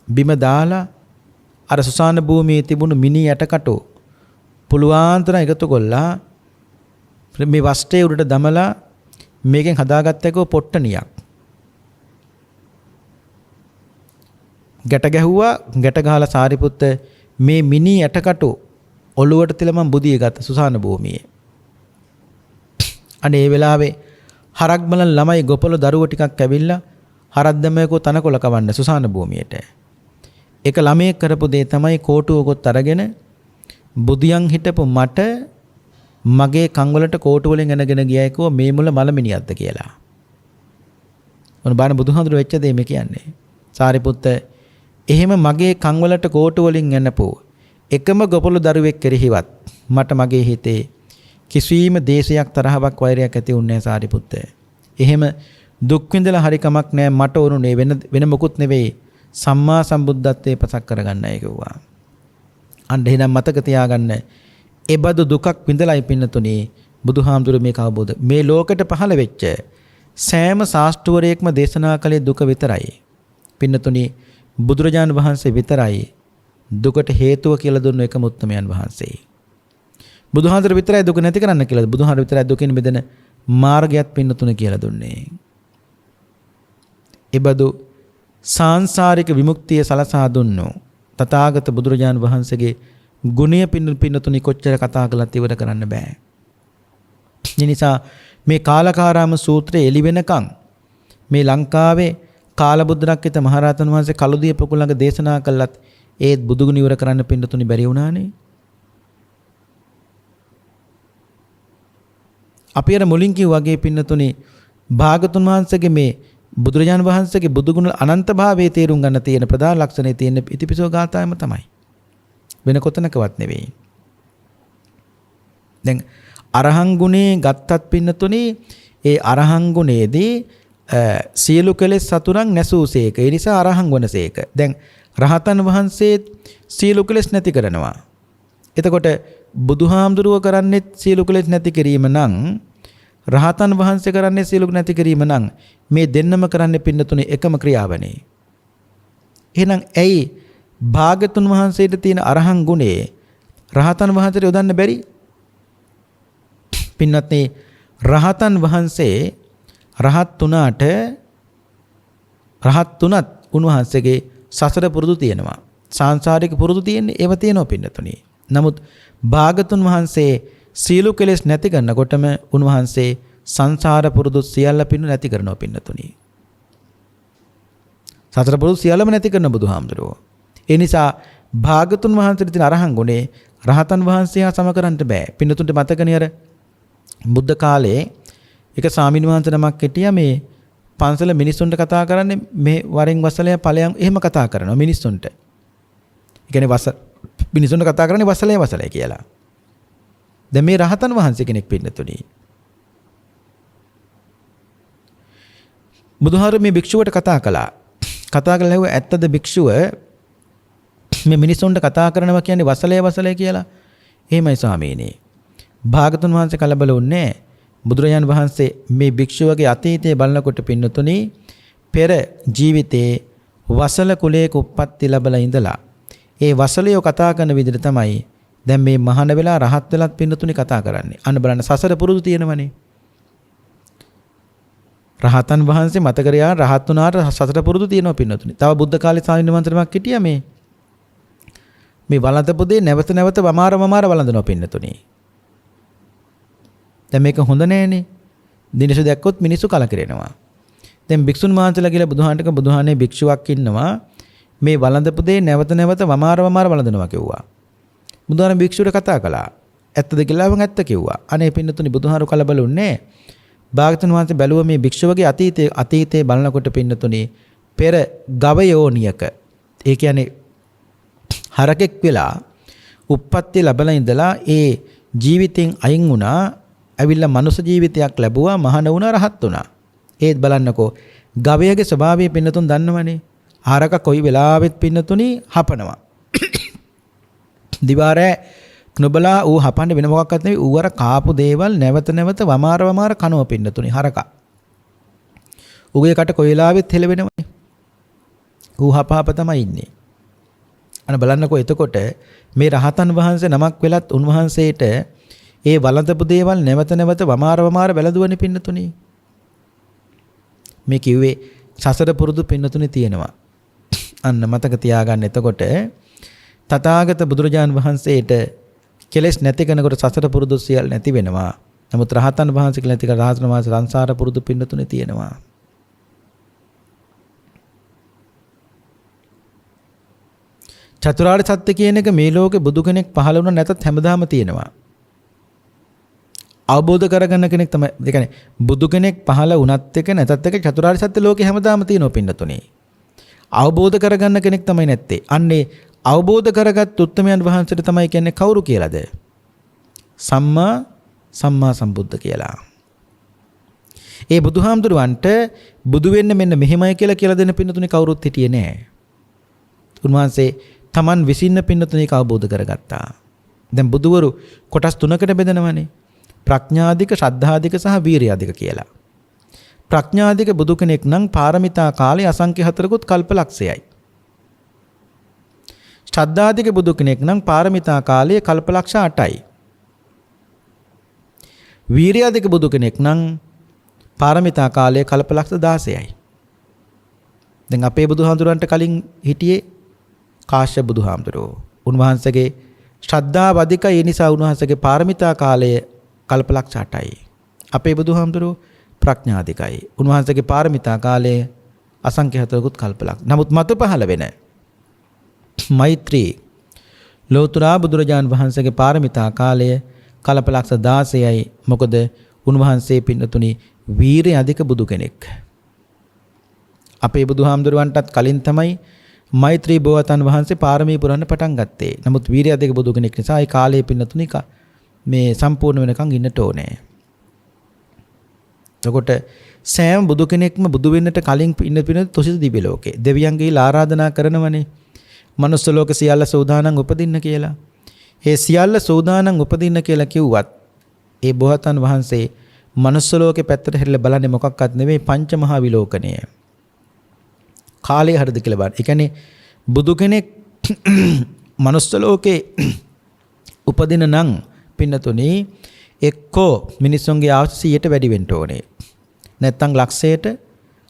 බිම දාලා අර සුසාන භූමියේ තිබුණු මිනි යටකටු පුළුවන් තරම් එකතු කොල්ලා මේ වස්ත්‍රයේ උඩට දමලා මේකෙන් හදාගත්තකෝ පොට්ටනියක් ගැට ගැහුවා. ගැට ගහලා සාරිපුත්ත මේ මිනි යටකටු ඔළුවට තියලා මම බුදිය ගත්ත සුසාන භූමියේ. අනේ ඒ වෙලාවේ හරක් බලන ළමයි ගොපල දරුවෝ ටිකක් ඇවිල්ලා හරක් දැම්මේකෝ තනකොළ කවන්න සුසාන භූමියට. එක ළමයෙක් කරපු දේ තමයි කෝටුවකොත් අරගෙන බුදියන් හිටපු මට මගේ කන් වලට කෝටු වලින් එනගෙන ගියයිකෝ මේ මුල මලමිනියක්ද කියලා. මොන බාන බුදුහාඳුර වෙච්ච දේ මේ කියන්නේ. සාරිපුත්ත එහෙම මගේ කන් වලට කෝටු වලින් එනපෝ එකම ගොපළු දරුවෙක් කෙරෙහිවත් මට මගේ හිතේ කිසිම දේශයක් තරහවක් වෛරයක් ඇති වුණේ නැහැ සාරිපුත්ත. එහෙම දුක් විඳලා හරි කමක් නැහැ මට උරුනේ වෙන මොකුත් නෙවෙයි සම්මා සම්බුද්ධත්වයේ පසක් කරගන්නයි කිව්වා. අන්න එහෙනම් මතක තියාගන්න ඒ බඳු දුකක් විඳලායි පින්නතුනේ බුදුහාමුදුරු මේක අවබෝධ මේ ලෝකෙට පහළ වෙච්ච සෑම ශාස්ත්‍රවරයෙක්ම දේශනා කළේ දුක විතරයි. පින්නතුනේ බුදුරජාණන් වහන්සේ විතරයි දුකට හේතුව කියලා දුන්න එකම උත්තමයන් වහන්සේ. බුදුහාමුදුරු විතරයි දුක නැති කරන්න කියලා. බුදුහාමුදුරු විතරයි දුකින් මිදෙන මාර්ගයත් පින්නතුනේ කියලා දුන්නේ. ඒ බඳු සාංශාරික විමුක්තිය සලසා දුන්නෝ තථාගත බුදුරජාණන් වහන්සේගේ ගුණය පින්නතුනි කොච්චර කතා කළත් ඉවර කරන්න බෑ. ඒ නිසා මේ කාලකාරාම සූත්‍රය එළි වෙනකන් මේ ලංකාවේ කාලබුද්දරක්කිත මහරහතන් වහන්සේ කළුදිය පොකුළඟ දේශනා කළත් ඒත් බුදුගුණ ඉවර කරන්න පින්නතුනි බැරි වුණානේ. අපි අර මුලින් කිව්වා වගේ පින්නතුනි භාගතුන් වහන්සේගේ මේ බුදුරජාණන් වහන්සේගේ බුදුගුණ අනන්ත භාවයේ තේරුම් ගන්න තියෙන ප්‍රධාන ලක්ෂණය තියෙන ඉතිපිසෝ ගාථායම තමයි. වෙන කොතනකවත් නෙවෙයි. දැන් අරහං ගුණේ ගත්තත් පින්නතුනි ඒ අරහං ගුණේදී සියලු කෙලෙස් සතුරන් නැසූසේක. ඒ නිසා අරහං වනසේක. දැන් රහතන් වහන්සේ සියලු කෙලෙස් නැති කරනවා. එතකොට බුදුහාමුදුරුව කරන්නේ සියලු කෙලෙස් නැති කිරීම නම් රහතන් වහන්සේ කරන්නේ සියලු නැති කිරීම නම් මේ දෙන්නම කරන්නේ පින්නතුනේ එකම ක්‍රියාවනේ. එහෙනම් ඇයි භාගතුන් වහන්සේට තියෙන අරහං ගුණේ රහතන් වහන්සේට යොදන්න බැරි? පින්වත්නි රහතන් වහන්සේ රහත් තුනට රහත් තුනත් උන්වහන්සේගේ සසර පුරුදු තියෙනවා. සාංශාරික පුරුදු තියෙන්නේ ඒව තියෙනවා පින්නතුනේ. නමුත් භාගතුන් වහන්සේ සීල කෙලෙස් නැති කරනකොටම උන්වහන්සේ සංසාර පුරුදු සියල්ල පින්නු නැති කරනවා පින්නතුනි. සතර පුරුදු සියල්ලම නැති කරන බුදුහාමුදුරුවෝ. ඒ නිසා භාගතුන් වහන්සේට තියෙන අරහන් ගුණේ රහතන් වහන්සේ හා සම කරන්න බෑ. පින්නතුන්ට මතකනේ අර බුද්ධ කාලේ එක ස්වාමීන් වහන්සේ නමක් හිටියා මේ පන්සල මිනිස්සුන්ට කතා කරන්නේ මේ වරෙන් වසලය ඵලයන් එහෙම කතා කරනවා මිනිස්සුන්ට. ඒ කියන්නේ මිනිස්සුන්ට කතා කරන්නේ වසලය කියලා. දැන් මේ රහතන් වහන්සේ කෙනෙක් පින්නතුනි. බුදුහාර මේ භික්ෂුවට කතා කළා. කතා කරලා ඇහුවා ඇත්තද භික්ෂුව මේ මිනිස්සුන්ට කතා කරනවා කියන්නේ වසලය කියලා. එහෙමයි ස්වාමීනි. භාගතුන් වහන්සේ කලබල වුණේ බුදුරජාණන් වහන්සේ මේ භික්ෂුවගේ අතීතයේ බලනකොට පින්නතුනි පෙර ජීවිතේ වසල කුලයක උප්පත්ති ලැබලා ඉඳලා ඒ වසලයෝ කතා කරන විදිහට තමයි දැන් මේ මහාන වෙලා රහත් වෙලත් පින්නතුනි කතා කරන්නේ. අන්න බලන්න සසර පුරුදු තියෙනවනේ. රහතන් වහන්සේ මතකරියා රහත් වුණාට සසර පුරුදු තියෙනවා පින්නතුනි. තව බුද්ධ කාලේ ස්වාමීන් වහන්සේනමක් හිටියා මේ වළඳපු දේ නැවත වමාර වළඳනවා පින්නතුනි. දැන් මේක හොඳ නෑනේ. දිනසු දැක්කොත් මිනිස්සු කලකිරෙනවා. දැන් භික්ෂුන් වහන්සේලා කියලා බුදුහානේ භික්ෂුවක් ඉන්නවා මේ වළඳපු දේ නැවත වමාර වළඳනවා කිව්වා. බුදුහානේ භික්ෂුවට කතා කළා. ඇත්තද කියලා මම ඇත්ත කිව්වා. අනේ පින්නතුනි බුදුහාරු කලබලුන්නේ. භාගතුන් වහන්සේ බැලුවා මේ භික්ෂුවගේ අතීතයේ බලනකොට පින්නතුනි පෙර ගවයෝනියක ඒ කියන්නේ හරකෙක් වෙලා උප්පත්ති ලැබලා ඉඳලා ඒ ජීවිතෙන් අයින් වුණා. ඇවිල්ලා මනුෂ්‍ය ජීවිතයක් ලැබුවා මහාන වුණා රහත් වුණා. ඒත් බලන්නකෝ ගවයගේ ස්වභාවය පින්නතුන් දන්නවනේ. හරක කොයි වෙලාවෙත් පින්නතුනි හපනවා. දිවාරේ නොබලා ඌ හපන්නේ වෙන මොකක්වත් නෙවෙයි ඌ අර කාපු දේවල් නැවත වමාර කනව පින්නතුනි හරක. ඌගේ කට කොයි වෙලාවෙත් හෙලවෙනවනේ. ඌ හප තමයි ඉන්නේ. අන්න බලන්නකෝ එතකොට මේ රහතන් වහන්සේ නමක් වෙලත් උන්වහන්සේට ඒ වළඳපු දේවල් නැවත වමාර වැළඳුවනේ පින්නතුනි. මේ කිව්වේ සසර පුරුදු පින්නතුනි තියෙනවා. අන්න මතක තියාගන්න. එතකොට තථාගත බුදුරජාන් වහන්සේට කෙලෙස් නැති කෙනෙකුට සසර පුරුදු සියල්ල නැති වෙනවා. නමුත් රහතන් වහන්සේ කියලා නැති කර රහතන් වහන්සේ සංසාර පුරුදු පින්නතුනි තියෙනවා. චතුරාර්ය සත්‍ය කියන එක මේ ලෝකේ බුදු කෙනෙක් පහළ වුණා නැතත් හැමදාම තියෙනවා. අවබෝධ කරගන්න කෙනෙක් තමයි. ඒ කියන්නේ බුදු කෙනෙක් පහළ වුණත් එක නැතත් එක චතුරාර්ය සත්‍ය ලෝකේ හැමදාම තියෙනවා පින්නතුනේ. අවබෝධ කරගන්න කෙනෙක් තමයි නැත්තේ. අන්නේ අවබෝධ කරගත් උත්තමයන් වහන්සේට තමයි කියන්නේ කවුරු කියලාද? සම්මා සම්බුද්ධ කියලා. ඒ බුදුහාමුදුරුවන්ට බුදු වෙන්න මෙන්න මෙහෙමයි කියලා දෙන්න පින්නතුනේ කවුරුත් හිටියේ නෑ. උන්වහන්සේ Taman විසින්න පින්නතුනේ අවබෝධ කරගත්තා. දැන් බුදුවරු කොටස් තුනකට බෙදනවානේ. ප්‍රඥාධික, ශ්‍රද්ධාධික සහ වීරියාධික කියලා. ප්‍රඥාධික බුදු කෙනෙක් නම් පාරමිතා කාලේ අසංඛ්‍ය 4කුත් කල්පලක්ෂයයි. ශ්‍රද්ධාධික බුදු කෙනෙක් නම් පාරමිතා කාලයේ කල්පලක්ෂ 8යි. වීරියාධික බුදු කෙනෙක් නම් පාරමිතා කාලයේ කල්පලක්ෂ 16යි. දැන් අපේ බුදුහාමුදුරන්ට කලින් හිටියේ කාශ්‍යප බුදුහාමුදුරෝ. උන්වහන්සේගේ ශ්‍රද්ධාව අධිකයි. ඒ නිසා උන්වහන්සේගේ පාරමිතා කාලය කල්පලක්ෂ 8යි. අපේ බුදුහාමුදුරෝ ප්‍රඥාධිකයි. උන්වහන්සේගේ පාරමිතා කාලය අසංඛ්‍ය 4කුත් කල්පලක්ෂ. නමුත් මත පහළ වෙන මෛත්‍රී ලෝතුරා බුදුරජාන් වහන්සේගේ පාරමිතා කාලය කල්පලක්ෂ 16යි. මොකද උන්වහන්සේ පින්නතුනි වීරිය අධික බුදු කෙනෙක්. අපේ බුදුහාමුදුරුවන්ටත් කලින් තමයි මෛත්‍රී බෝවතන් වහන්සේ පාරමී පුරන්න පටන් ගත්තේ. නමුත් වීරිය අධික බුදු කෙනෙක් නිසා ඒ කාලයේ පින්නතුනි මේ සම්පූර්ණ වෙනකන් ඉන්නට ඕනේ. එතකොට සෑම බුදු කෙනෙක්ම බුදු වෙන්නට කලින් ඉන්න පින තුසිත දිව්‍ය ලෝකේ දෙවියන්ගේ ආරාධනා කරනවනේ. මනුස්ස ලෝක සියල්ල සෝදානම් උපදින්න කියලා. ඒ සියල්ල සෝදානම් උපදින්න කියලා කිව්වත් ඒ බෝවතන් වහන්සේ මනුස්ස ලෝකේ පැත්තට හැරිලා බලන්නේ මොකක්වත් නෙවෙයි පංච මහා විලෝකණය. කාලය හරිද කියලා බලන්න. ඒ කියන්නේ බුදු කෙනෙක් මනුස්ස ලෝකේ උපදින නම් පින්නතුනි එක්කෝ මිනිස්සුන්ගේ ආයුෂ 100ට වැඩි වෙන්න ඕනේ. නැත්නම් ලක්ෂයට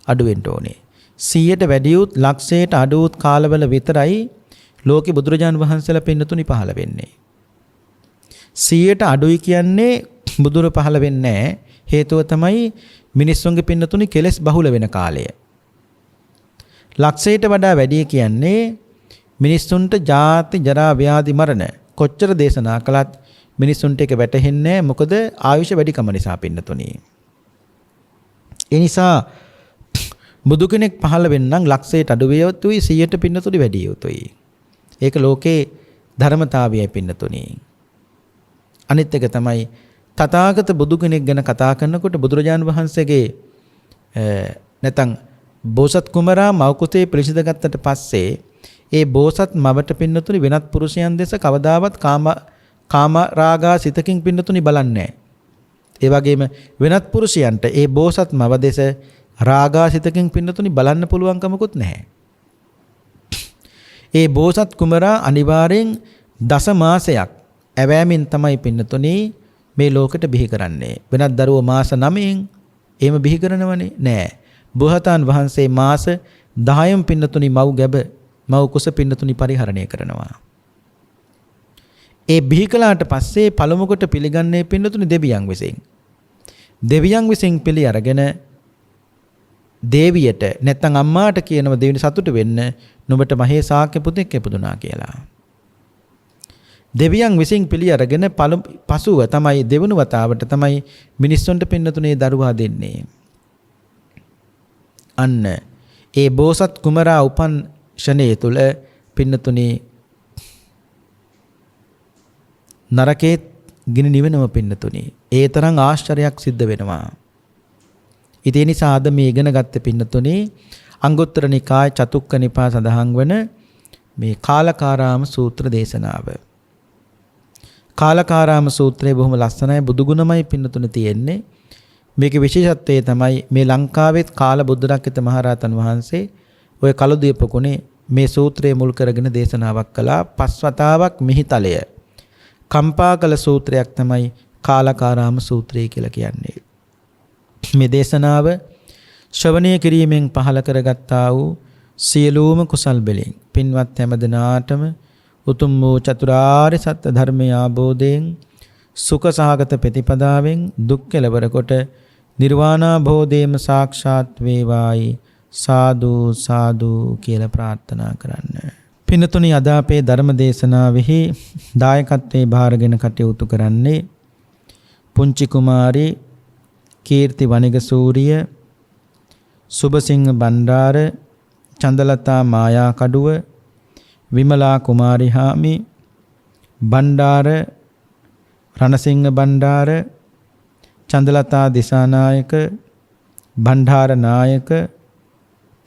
අඩු වෙන්න ඕනේ. 100ට වැඩි වුත් ලක්ෂයට අඩු වුත් කාලවල විතරයි ලෝකේ බුදුරජාන් වහන්සේලා පින්නතුනි පහළ වෙන්නේ. 100ට අඩුයි කියන්නේ බුදුර පහළ වෙන්නේ නැහැ. හේතුව තමයි මිනිස්සුන්ගේ පින්නතුනි කෙලස් බහුල වෙන කාලය. ලක්ෂයට වඩා වැඩි කියන්නේ මිනිස්සුන්ට ජාති ජරා ව්‍යාධි මරණ කොච්චර දේශනා කළත් මිනිස්සුන්ට ඒක වැටහෙන්නේ නැහැ. මොකද ආයුෂ වැඩිකම නිසා පින්නතුනි. ඒ නිසා බුදු කෙනෙක් පහළ වෙන්නම් ලක්ෂයට අඩු විය යුතුයි 100ට පින්නතුනි වැඩි යුතුයි. ඒක ලෝකේ ධර්මතාවයයි පින්නතුනි. අනිත් එක තමයි තථාගත බුදු කෙනෙක් ගැන කතා කරනකොට බුදුරජාණන් වහන්සේගේ නැතනම් බෝසත් කුමරා මවකුසේ පිළිසිඳ ගත්තට පස්සේ ඒ බෝසත් මවට පින්නතුනි වෙනත් පුරුෂයන් දෙස කවදාවත් කාම රාගා සිතකින් පින්නතුනි බලන්නේ නැහැ. ඒ වගේම වෙනත් පුරුෂයන්ට ඒ බෝසත් මව දෙස රාගා සිතකින් පින්නතුනි බලන්න පුළුවන් කමකුත් නැහැ. ඒ බෝසත් කුමරා අනිවාර්යෙන් දස මාසයක් ඇවෑමින් තමයි පින්නතුනි මේ ලෝකෙට බිහි කරන්නේ. වෙනත් දරුවෝ මාස 9න් එහෙම බිහි කරනවනේ නෑ. බෝසතාන් වහන්සේ මාස 10න් පින්නතුනි මව් ගැබ මව් කුස පින්නතුනි පරිහරණය කරනවා. ඒ බිහි කළාට පස්සේ පළමු කොට පිළිගන්නේ පින්නතුනි දෙවියන් විසින්. දෙවියන් විසින් පිළි අරගෙන දේවියට නැත්නම් අම්මාට කියනවා දෙවියන් සතුට වෙන්න නුඹට මහේ ශාක්‍ය පුතෙක් ඉපදුනා කියලා. දෙවියන් විසින් පිළි අරගෙන පසුව තමයි දෙවනු වතාවට තමයි මිනිස්සුන්ට පින්නතුනේ දරුවා දෙන්නේ. අන්න ඒ බෝසත් කුමරා උපන් ෂණයේ තුල පින්නතුනේ නරකේ ගිනි නිවෙනව පින්නතුනේ. ඒ තරම් ආශ්චර්යයක් සිද්ධ වෙනවා. ඉතින් ඒ නිසා අද මේ ඉගෙන ගත්ත පින්නතුනේ අංගුත්තර නිකාය චතුක්ක නිපා සඳහන් වන මේ කාලකාරාම සූත්‍ර දේශනාව. කාලකාරාම සූත්‍රය බොහොම ලස්සනයි බුදුගුණමයි පින්නතුනේ තියෙන්නේ. මේකේ විශේෂත්වය තමයි මේ ලංකාවෙත් කාල බුද්ධරක්කිත මහරහතන් වහන්සේ ඔය කළුදීපකුණේ මේ සූත්‍රය මුල් කරගෙන දේශනාවක් කළා. 5 වතාවක් මිහිතලය කම්පා කළ සූත්‍රයක් තමයි කාලකාරාම සූත්‍රය කියලා කියන්නේ. මේ දේශනාව ශ්‍රවණය කිරීමෙන් පහල කරගත්තා වූ සියලුම කුසල් බෙලින් පින්වත් හැම දිනාටම උතුම් වූ චතුරාර්ය සත්‍ය ධර්මය ආબોධයෙන් සුඛ සහගත ප්‍රතිපදාවෙන් දුක් කෙලවර කොට නිර්වාණාභෝධයම සාක්ෂාත් වේවායි සාදු සාදු කියලා ප්‍රාර්ථනා කරන්න. පින්තුනි අද අපේ ධර්ම දේශනාවෙහි දායකත්වයේ භාරගෙන කටයුතු කරන්නේ පුංචි කුමාරී කීර්ති වනිගසූරිය සුබසිංහ බණ්ඩාර චන්දලතා මායා කඩුව විමලා කුමාරි හාමි බණ්ඩාර රණසිංහ බණ්ඩාර චන්දලතා දිසානායක බණ්ඩාර නායක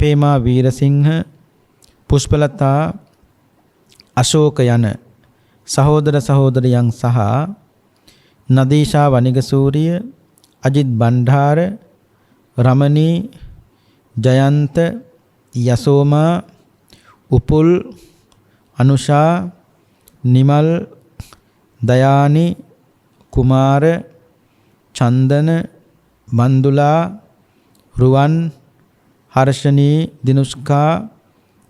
පේමා වීරසිංහ පුෂ්පලතා අශෝක යන සහෝදර සහෝදරියන් සහ නදීෂා වනිගසූරිය අජිත් බණ්ඩාර රමණී ජයන්ත යසෝමා උපුල් අනුෂා නිමල් දයානි කුමාර චන්දන බන්දුලා රුවන් හර්ෂණී දිනුෂ්කා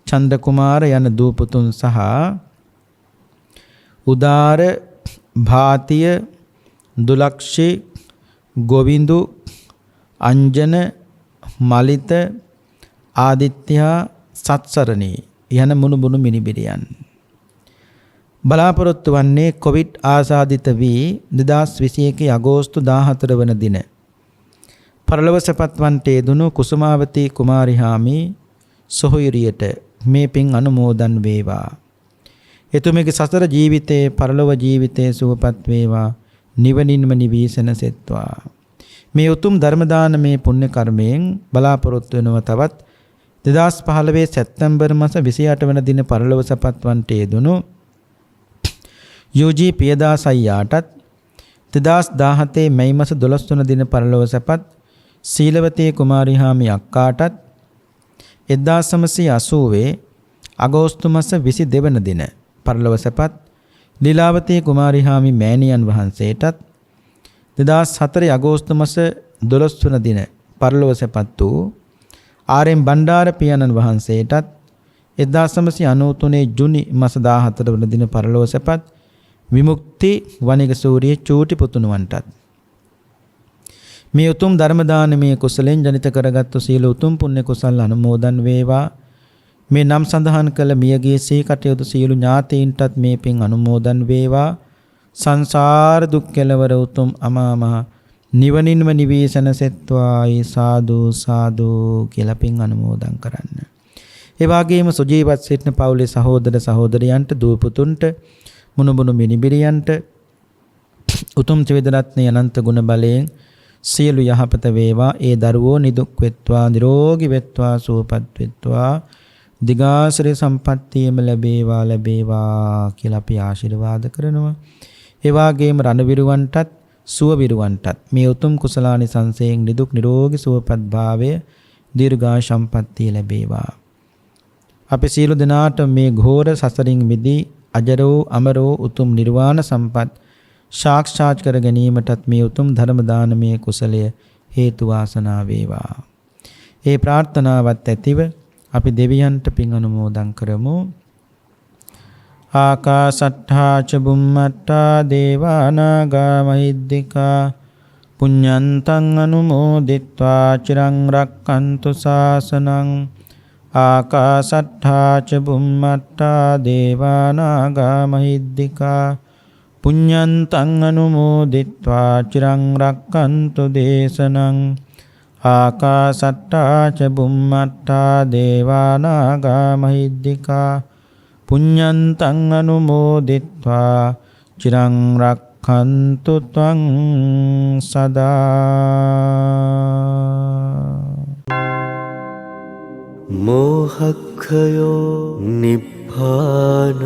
චන්දකුමාර යන දූපුතුන් සහ උදාර භාතිය දුලක්ෂි ගෝවින්දු අංජන මලිත ආදිත්‍යා සත්සරණී යන මුණුබුණු මිනිබිරියන් බලාපොරොත්තු වන්නේ කොවිඩ් ආසාදිත වී 2021 අගෝස්තු 14 වන දින පරලොව සැපත් වන්ට යෙදුණු කුසුමාවතී කුමාරිහාමි සොහොයුරියට මේ පින් අනුමෝදන් වේවා. එතුමියගේ සසර ජීවිතේ පරලොව ජීවිතේ සුවපත් වේවා. නිවනින්ම නිවීසනසෙත්වා. මේ උතුම් ධර්ම දානමේ පුණ්‍ය කර්මයෙන් බලාපොරොත්තු වෙනව තවත් 2015 සැප්තැම්බර් මාස 28 වන දින පරලොව සැපත් වන්ට යෙදුණු යෝජී පියදාස අයියාටත් 2017 මැයි මාස 12 වන දින පරලොව සැපත් සීලවතී කුමාරිහාමි අක්කාටත් 1980 අගෝස්තු මාස 22 වන දින පරලොව සැපත් ලීලාවතී කුමාරිහාමි මෑණියන් වහන්සේටත් 2004 අගෝස්තු මාස 12 වන දින පරලොව සැපත් වූ ආර්.එම්. බණ්ඩාර පියාණන් වහන්සේටත් 1993 ජුනි මාස 14 වන දින පරලොව සැපත් විමුක්ති වනිග සූරිය චූටි පුතුණුවන්ටත් මේ උතුම් ධර්ම දානමය කුසලෙන් ජනිත කරගත්තු සීල උතුම් පුණ්‍ය කුසල් අනුමෝදන් වේවා. මේ නම් සඳහන් කළ මියගේ සී කටයුතු සියලු ඥාතීන්ටත් මේ පින් අනුමෝදන් වේවා. සංසාර දුක් කෙලවර උතුම් අමා මහ නිවනින්ම නිවේසන සෙත්වායි සාදු සාදු කියලා පින් අනුමෝදන් කරන්න. ඒ වගේම සුජීවත් සිටින පවුලේ සහෝදර සහෝදරයන්ට දූ පුතුන්ට මුණුබුණු මිනිබිරියන්ට උතුම් ත්‍රිවිධ රත්නයේ අනන්ත ගුණ බලයෙන් සියලු යහපත වේවා. ඒ දරුවෝ නිදුක් වෙත්වා නිරෝගී වෙත්වා සුවපත් වෙත්වා දිගාසිරි සම්පත්තියම ලැබේවා කියලා අපි ආශිර්වාද කරනවා. ඒ වගේම රණවිරුවන්ටත් සුවවිරුවන්ටත් මේ උතුම් කුසලානිසංසයෙන් නිදුක් නිරෝගී සුවපත් භාවය දීර්ඝායු සම්පත්තිය ලැබේවා. අපි සියලු දෙනාට මේ ඝෝර සසරින් මිදී අජරෝ අමරෝ උතුම් නිර්වාණ සම්පත් සාක්ෂාත් කර ගැනීමටත් මේ උතුම් ධර්ම දානමය කුසලය හේතු වාසනා වේවා. ඒ ප්‍රාර්ථනාවත් ඇතිව අපි දෙවියන්ට පින් අනුමෝදන් කරමු. ආකාසට්ඨා ච බුම්මට්ඨා දේවානාගා මහිද්దికා පුඤ්ඤන්තං අනුමෝදිත්වා චිරං රක්ඛන්තු ශාසනං. ආකාසට්ඨා ච බුම්මට්ඨා දේවානාගා මහිද්దికා පුඤ්ඤන්තං අනුමෝදිත්වා චිරං රක්ඛන්තු දේශනං. ආකාසට්ඨා ච බුම්මට්ඨා දේවානාගා මහිද්దికා පුඤ්ඤන්තං අනුමෝදිත්වා චිරං රක්ඛන්තු ත්වං සදා. මෝහක්ඛයෝ නිබ්බානං